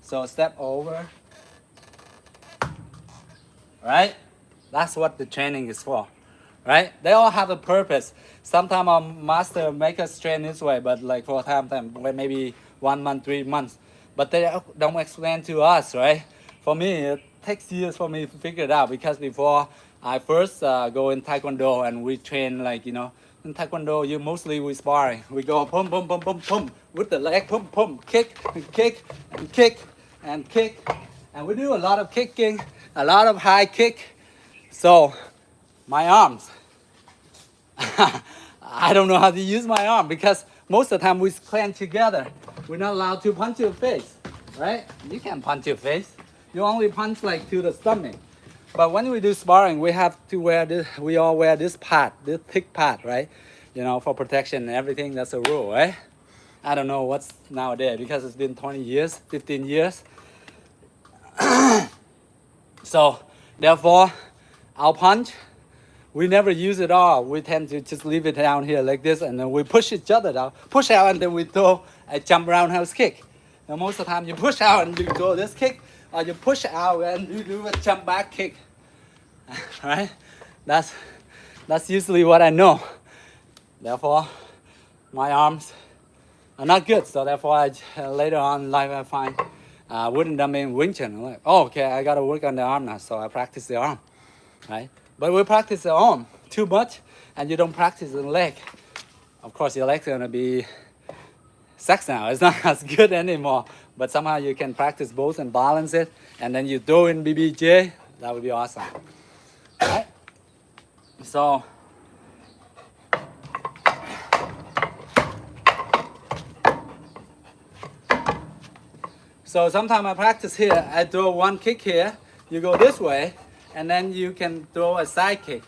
So step over. Right? That's what the training is for. Right? They all have a purpose. Sometimes our master make us train this way, but like for time, maybe 1 month, 3 months. But they don't explain to us, right? For me, it takes years for me to figure it out, because before I first go in Taekwondo and we train, like, you know, in Taekwondo, we sparring. We go pum, pum, pum, pum, pum, with the leg, pum, pum, kick, and kick, and kick, and kick. And we do a lot of kicking, a lot of high kick. So, my arms, I don't know how to use my arm, because most of the time we clench together. We're not allowed to punch your face, right? You can't punch your face. You only punch like to the stomach. But when we do sparring, we have to wear this, we all wear this pad, this thick pad, right? You know, for protection and everything, that's a rule, right? I don't know what's nowadays, because it's been 20 years, 15 years. So, therefore, our punch, we never use it all. We tend to just leave it down here like this, and then we push each other down. Push out, and then we throw a jump roundhouse kick. Now, most of the time, you push out and you throw this kick, or you push out and you do a jump back kick. Right? That's That's usually what I know. Therefore, my arms are not good. So therefore, later on in life, I find wooden dummy and Wing Chun. I'm like, oh, okay, I gotta work on the arm now. So I practice the arm, right? But we practice the arm too much, and you don't practice the leg. Of course, your legs are gonna be sex now. It's not as good anymore. But somehow you can practice both and balance it, and then you throw in BBJ. That would be awesome, right? So. So sometimes I practice here. I throw one kick here. You go this way, and then you can throw a side kick,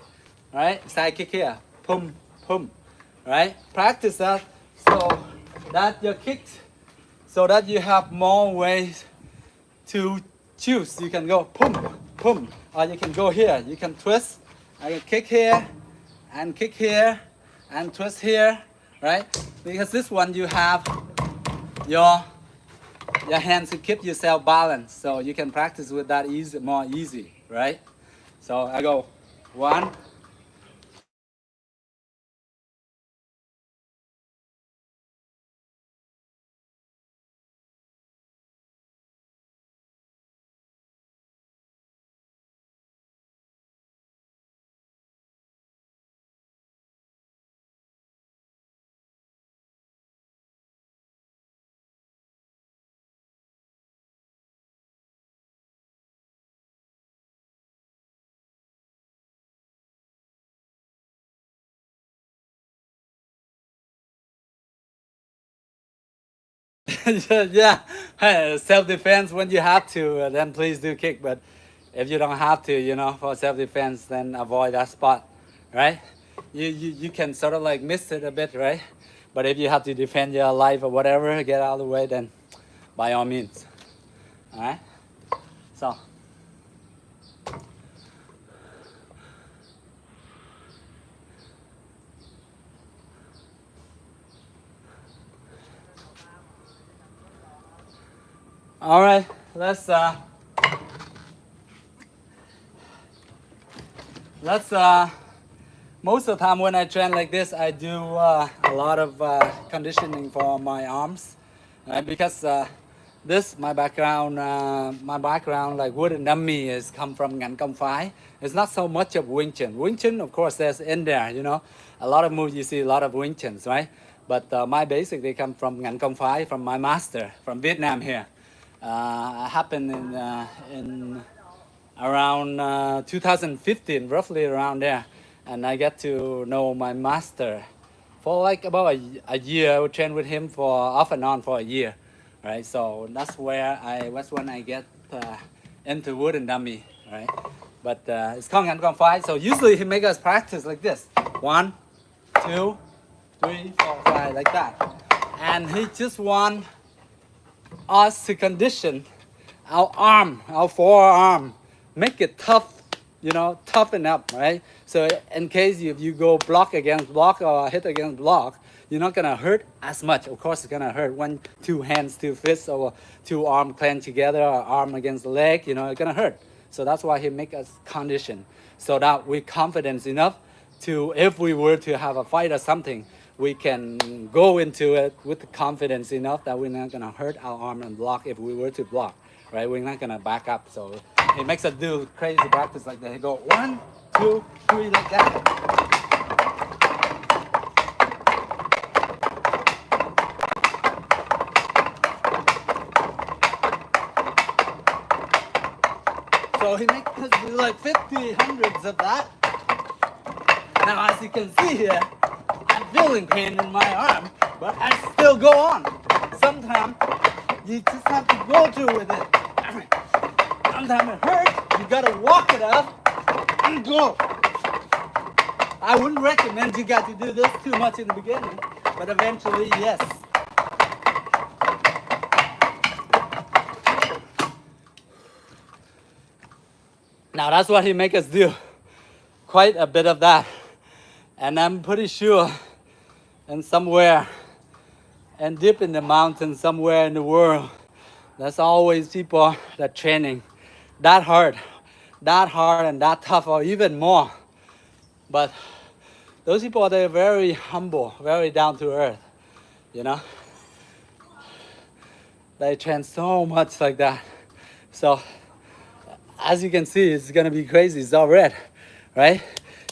right? Side kick here, pum, pum, right? Practice that so that your kicks, so that you have more ways to choose. You can go pum, pum, or you can go here. You can twist. I can kick here, and kick here, and twist here, right? Because this one you have your hands to keep yourself balanced, so you can practice with that more easy, right? So I go 1, yeah, self-defense when you have to, then please do kick. But if you don't have to, for self-defense, then avoid that spot, right? You can sort of like miss it a bit, right? But if you have to defend your life or whatever, get out of the way, then by all means, all right? So. All right, let's most of the time when I train like this, I do a lot of conditioning for my arms, right? Because this my background like wooden dummy is come from Ngành Công Phái. It's not so much of Wing Chun. Wing Chun, of course, there's in there, a lot of moves you see a lot of Wing Chuns, right? But my basic they come from Ngành Công Phái, from my master from Vietnam here. Happened in around 2015, roughly around there, and I get to know my master for like about a year. I would train with him for off and on for a year, right? So that's when I get into wooden dummy, right? But it's called Ngành Công Phái. So usually he make us practice like this: 1, 2, 3, 4, 5, like that, and he just want us to condition our arm, our forearm, make it tough, toughen up, right? So in case if you go block against block or hit against block, you're not gonna hurt as much. Of course, it's gonna hurt when 2 hands, 2 fists, or 2 arms clenched together, or arm against the leg. It's gonna hurt. So that's why he make us condition, so that we're confident enough to, if we were to have a fight or something, we can go into it with the confidence enough that we're not gonna hurt our arm and block if we were to block, right? We're not gonna back up. So it makes us do crazy practice like that. You go 1, 2, 3, like that. So he makes us do like 50, hundreds of that. Now, as you can see here, I'm feeling pain in my arm, but I still go on. Sometimes you just have to go through with it. Sometimes it hurts, you gotta walk it up and go. I wouldn't recommend you guys to do this too much in the beginning, but eventually, yes. Now that's what he make us do. Quite a bit of that. And I'm pretty sure in somewhere and deep in the mountains somewhere in the world, there's always people that training that hard and that tough, or even more. But those people, they're very humble, very down to earth, you know. They train so much like that. So as you can see, it's gonna be crazy. It's all red, right?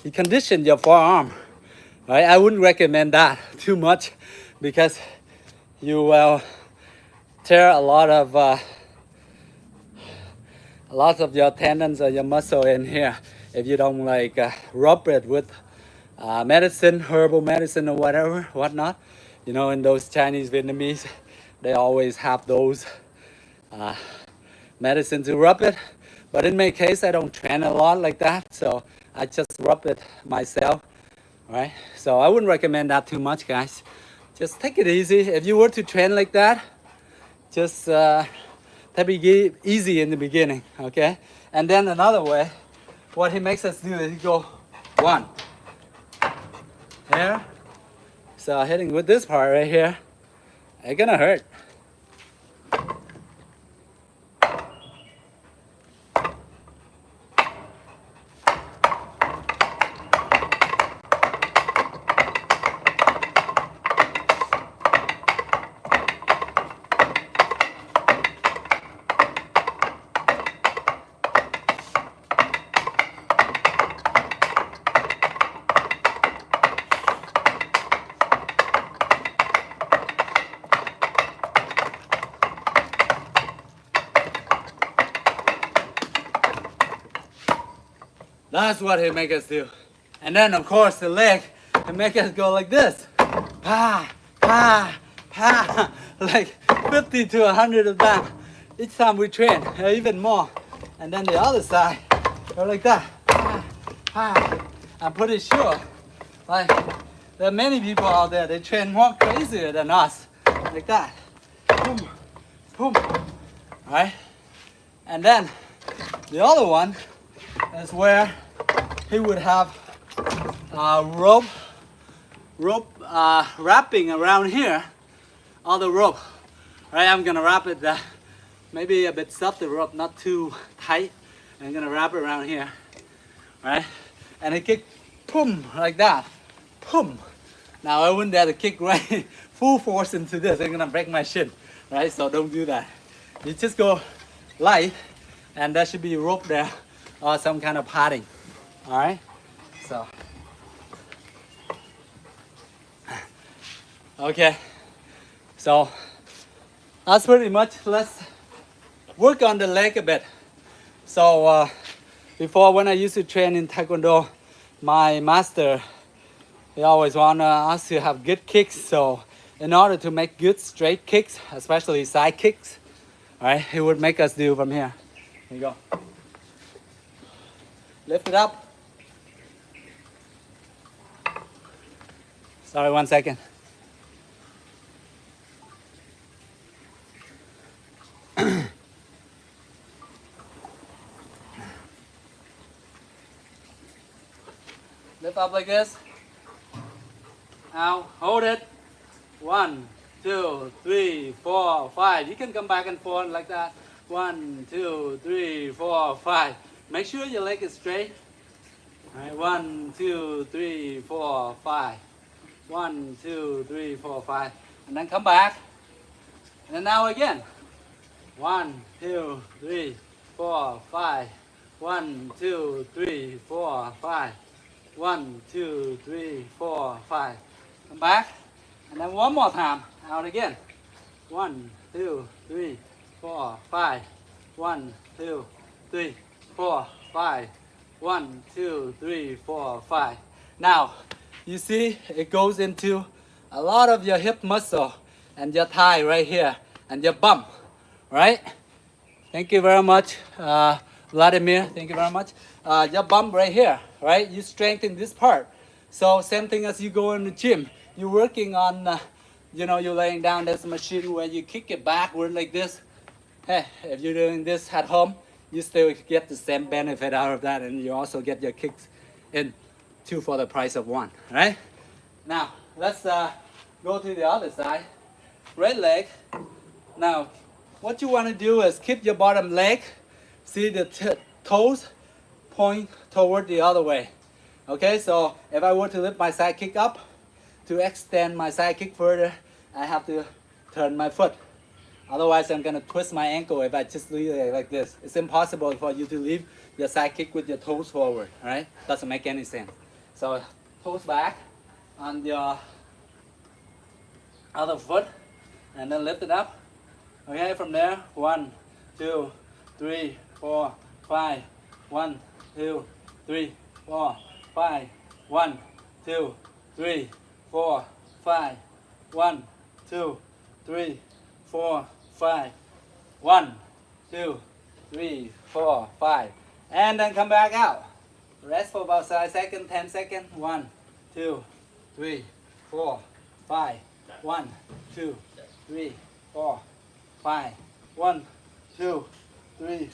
You condition your forearm, right? I wouldn't recommend that too much because you will tear a lot of your tendons or your muscle in here if you don't like rub it with medicine, herbal medicine or whatnot. You know, in those Chinese, Vietnamese, they always have those medicine to rub it. But in my case, I don't train a lot like that, so I just rub it myself, right? So I wouldn't recommend that too much, guys. Just take it easy. If you were to train like that, just take it easy in the beginning, okay? And then another way, what he makes us do is he go one here. So hitting with this part right here, it's gonna hurt. That's what he make us do. And then of course the leg, he make us go like this. Pa, pa, pa. Like 50 to 100 of that each time we train, or even more. And then the other side, go like that. Pa, pa. I'm pretty sure, like, there are many people out there, they train more crazier than us. Like that. Boom, boom. Right? And then the other one is where he would have rope wrapping around here, all the rope. Right, I'm gonna wrap it maybe a bit soft, the rope, not too tight. I'm gonna wrap it around here, right? And I kick, boom, like that, boom. Now I wouldn't dare to kick right full force into this. I'm gonna break my shin, right? So don't do that. You just go light, and there should be rope there or some kind of padding. All right, so okay, so that's pretty much. Let's work on the leg a bit. So before, when I used to train in Taekwondo, my master, he always wanted us to have good kicks. So in order to make good straight kicks, especially side kicks, all right, he would make us do from here. Here you go. Lift it up. Sorry, 1 second. Lift up like this. Now hold it. 1, 2, 3, 4, 5. You can come back and forth like that. 1, 2, 3, 4, 5. Make sure your leg is straight. All right, 1, 2, 3, 4, 5. 1, 2, 3, 4, 5. And then come back. And then now again. 1, 2, 3, 4, 5. 1, 2, 3, 4, 5. 1, 2, 3, 4, 5. Come back. And then one more time. Out again. 1, 2, 3, 4, 5. 1, 2, 3, 4, 5. 1, 2, 3, 4, 5. Now, you see, it goes into a lot of your hip muscle and your thigh right here and your bum, right? Thank you very much, Vladimir. Thank you very much. Your bum right here, right? You strengthen this part. So same thing as you go in the gym. You're working on, you're laying down. There's a machine where you kick it backward like this. Hey, if you're doing this at home, you still get the same benefit out of that, and you also get your kicks in 2 for the price of 1, right? Now, let's go to the other side. Right leg. Now, what you want to do is keep your bottom leg. See the toes point toward the other way. Okay, so if I were to lift my side kick up, to extend my side kick further, I have to turn my foot. Otherwise, I'm gonna twist my ankle if I just leave it like this. It's impossible for you to leave your side kick with your toes forward, right? Doesn't make any sense. So toes back on your other foot, and then lift it up. Okay, from there, 1, 2, 3, 4, 5. 1, 2, 3, 4, 5. 1, 2, 3, 4, 5. 1, 2, 3, 4, 5. 1, 2, 3, 4, 5. And then come back out. Rest for about 5 seconds, 10 seconds. 1, 2, 3, 4, 5. 1, 2, 3, 4, 5. 1, 2, 3,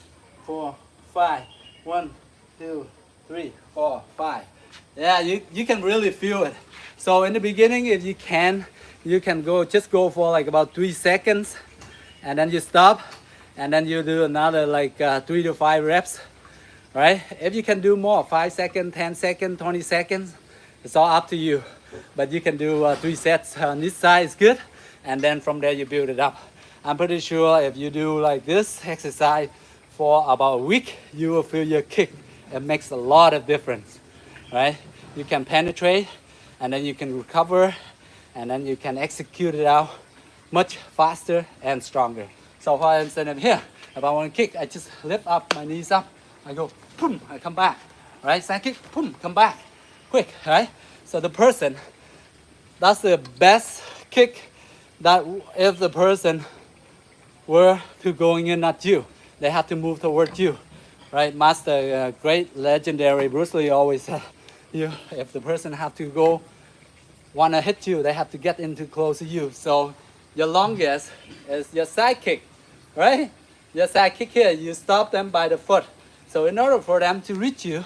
4, 5. 1, 2, 3, 4, 5. Yeah, you can really feel it. So in the beginning, if you can just go for like about 3 seconds, and then you stop, and then you do another like 3 to 5 reps, right? If you can do more, 5 seconds, 10 seconds, 20 seconds, it's all up to you. But you can do 3 sets on this side is good, and then from there you build it up. I'm pretty sure if you do like this exercise for about a week, you will feel your kick. It makes a lot of difference, right? You can penetrate, and then you can recover, and then you can execute it out much faster and stronger. So for instance, here, if I want to kick, I just lift up my knees up. I go, boom, I come back, right? Side kick, boom, come back, quick, right? So the person, that's the best kick that if the person were to going in at you, they have to move towards you, right? Master, great legendary Bruce Lee always said, if the person have to go, want to hit you, they have to get into close to you. So your longest is your side kick, right? Your side kick here, you stop them by the foot. So in order for them to reach you,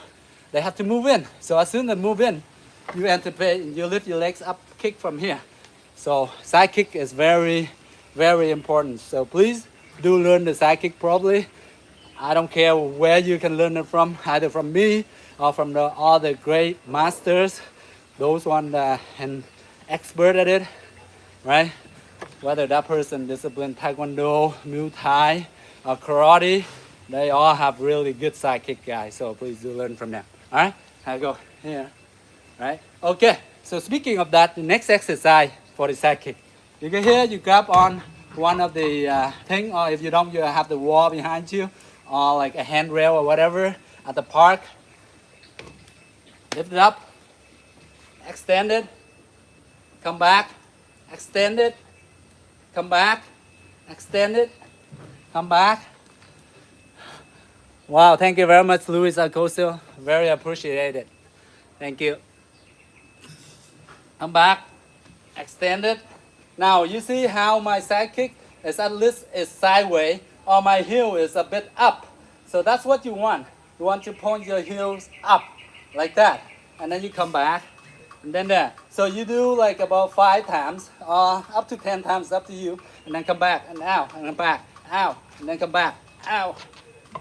they have to move in. So as soon as they move in, you anticipate, you lift your legs up, kick from here. So side kick is very, very important. So please do learn the side kick properly. I don't care where you can learn it from, either from me or from the other great masters, those one that an expert at it, right? Whether that person disciplined Taekwondo, Muay Thai, or Karate, they all have really good side kick guys. So please do learn from them. All right, I go here, right? Okay. So speaking of that, the next exercise for the side kick, you get here, you grab on one of the thing, or if you don't, you have the wall behind you, or like a handrail or whatever at the park. Lift it up, extend it, come back, extend it, come back, extend it, come back. Wow, thank you very much, Luis Acosta. Very appreciated. Thank you. Come back, extend it. Now you see how my side kick is at least is sideways, or my heel is a bit up. So that's what you want. You want to point your heels up like that, and then you come back, and then there. So you do like about 5 times, or up to 10 times, up to you, and then come back and out, and then back, out, and then come back, out.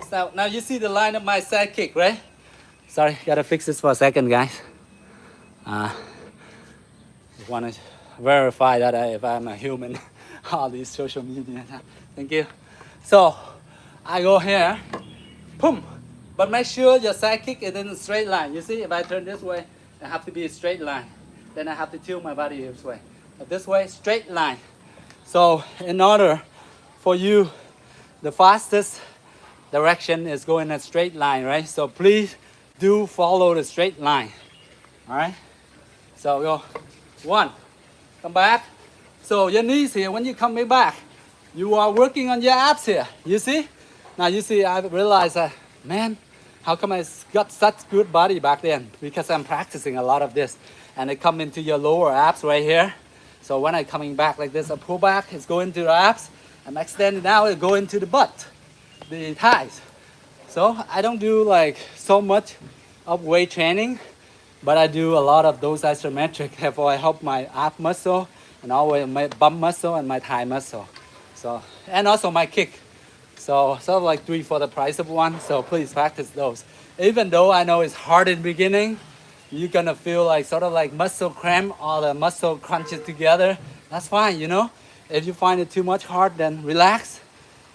So now you see the line of my side kick, right? Sorry, gotta fix this for a second, guys. Just want to verify that if I'm a human on these social media. Thank you. So I go here, boom. But make sure your side kick is in a straight line. You see, if I turn this way, it have to be a straight line. Then I have to tilt my body this way. But this way, straight line. So in order for you, the fastest direction is going a straight line, right? So please do follow the straight line. All right? So go 1, come back. So your knees here, when you coming back, you are working on your abs here. You see? Now you see, I realized that, man, how come I got such good body back then? Because I'm practicing a lot of this. And it come into your lower abs right here. So when I'm coming back like this, I pull back, it's going to the abs. I'm extending now, it go into the butt, the thighs. So I don't do like so much of weight training, but I do a lot of those isometric. Therefore, I help my ab muscle and always my bum muscle and my thigh muscle. So, and also my kick. So sort of like 3 for the price of 1. So please practice those. Even though I know it's hard in the beginning, you're gonna feel like sort of like muscle cramp or the muscle crunches together. That's fine, you know. If you find it too much hard, then relax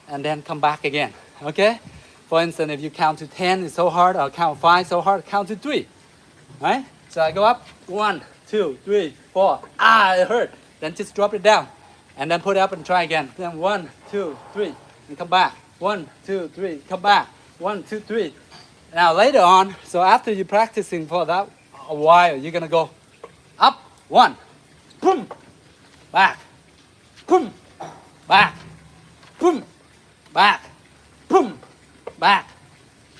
and then come back again. Okay? For instance, if you count to 10 it's so hard, or count 5 so hard, count to 3. Right? So I go up 1, 2, 3, 4. Ah, it hurt. Then just drop it down. And then put it up and try again. Then 1, 2, 3, and come back. 1, 2, 3, come back. 1, 2, 3. Now later on, so after you're practicing for that a while, you're gonna go up, 1, boom, back, boom, back, boom, back, boom, back,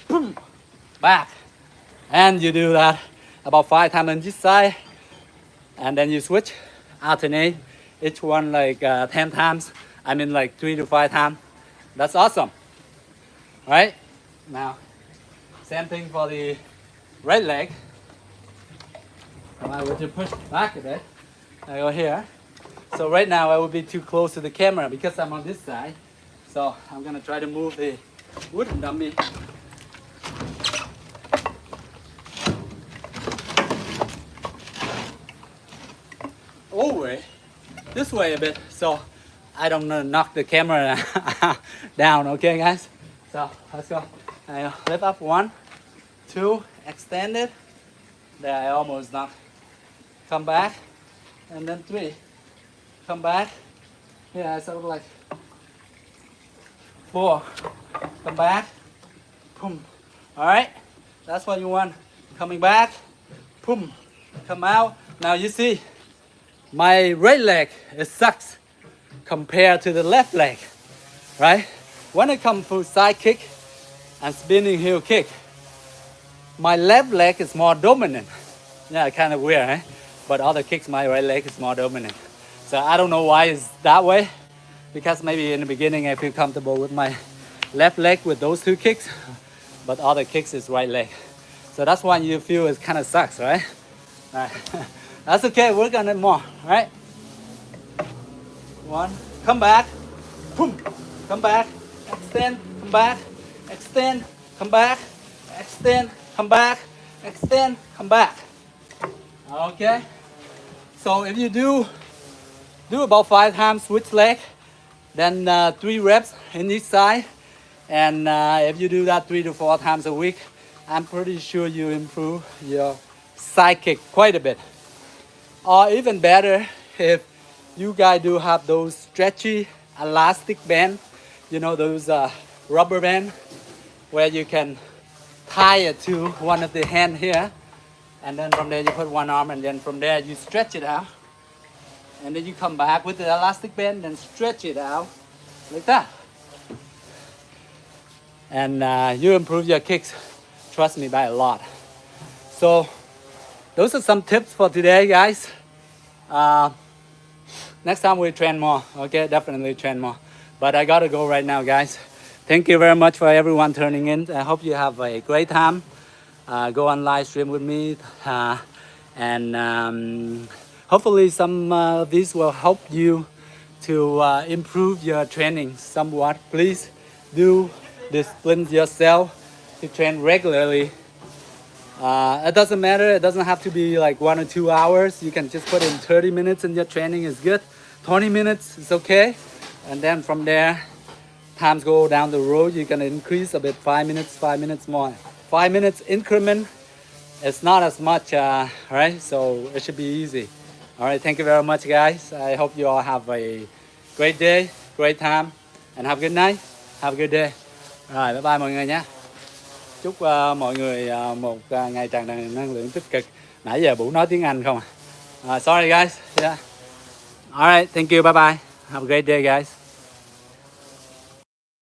boom, back. And you do that about 5 times on this side. And then you switch, alternate, each one like 10 times. I mean like 3 to 5 times. That's awesome. Right? Now, same thing for the right leg. I will just push back a bit. I go here. So right now I will be too close to the camera because I'm on this side. So I'm gonna try to move the wooden dummy over this way a bit so I don't knock the camera down. Okay, guys? So let's go. I lift up 1, 2, extend it. There, I almost knocked. Come back, and then 3. Come back. Yeah, sort of like 4. Come back. Boom. All right. That's what you want. Coming back. Boom. Come out. Now you see, my right leg it sucks compared to the left leg, right? When it comes to side kick and spinning heel kick, my left leg is more dominant. Yeah, kind of weird, eh? But other kicks, my right leg is more dominant. So I don't know why it's that way. Because maybe in the beginning I feel comfortable with my left leg with those 2 kicks, but other kicks is right leg. So that's why you feel it kind of sucks, right? All right. That's okay, work on it more, right? 1, come back, boom, come back, extend, come back, extend, come back, extend, come back, extend, come back. Okay? So if you do about 5 times switch leg, then 3 reps in each side. And if you do that 3 to 4 times a week, I'm pretty sure you improve your side kick quite a bit. Or even better, if you guys do have those stretchy elastic band, you know, those rubber band where you can tie it to one of the hand here, and then from there you put one arm, and then from there you stretch it out, and then you come back with the elastic band and stretch it out like that, and you improve your kicks, trust me, by a lot. So those are some tips for today, guys. Next time we train more, okay? Definitely train more. But I gotta go right now, guys. Thank you very much for everyone turning in. I hope you have a great time. Go on live stream with me. And hopefully some of these will help you to improve your training somewhat. Please do discipline yourself to train regularly. It doesn't matter, it doesn't have to be like 1 or 2 hours. You can just put in 30 minutes in your training is good. 20 minutes is okay. And then from there, times go down the road, you can increase a bit, 5 minutes more. 5 minutes increment, it's not as much, right? So it should be easy. All right, thank you very much, guys. I hope you all have a great day, great time, and have a good night. Have a good day. Rồi, bye bye mọi người nhé. Chúc mọi người một ngày tràn đầy năng lượng tích cực. Nãy giờ Vũ nói tiếng Anh không à? Sorry guys. Yeah. All right, thank you. Bye bye. Have a great day, guys.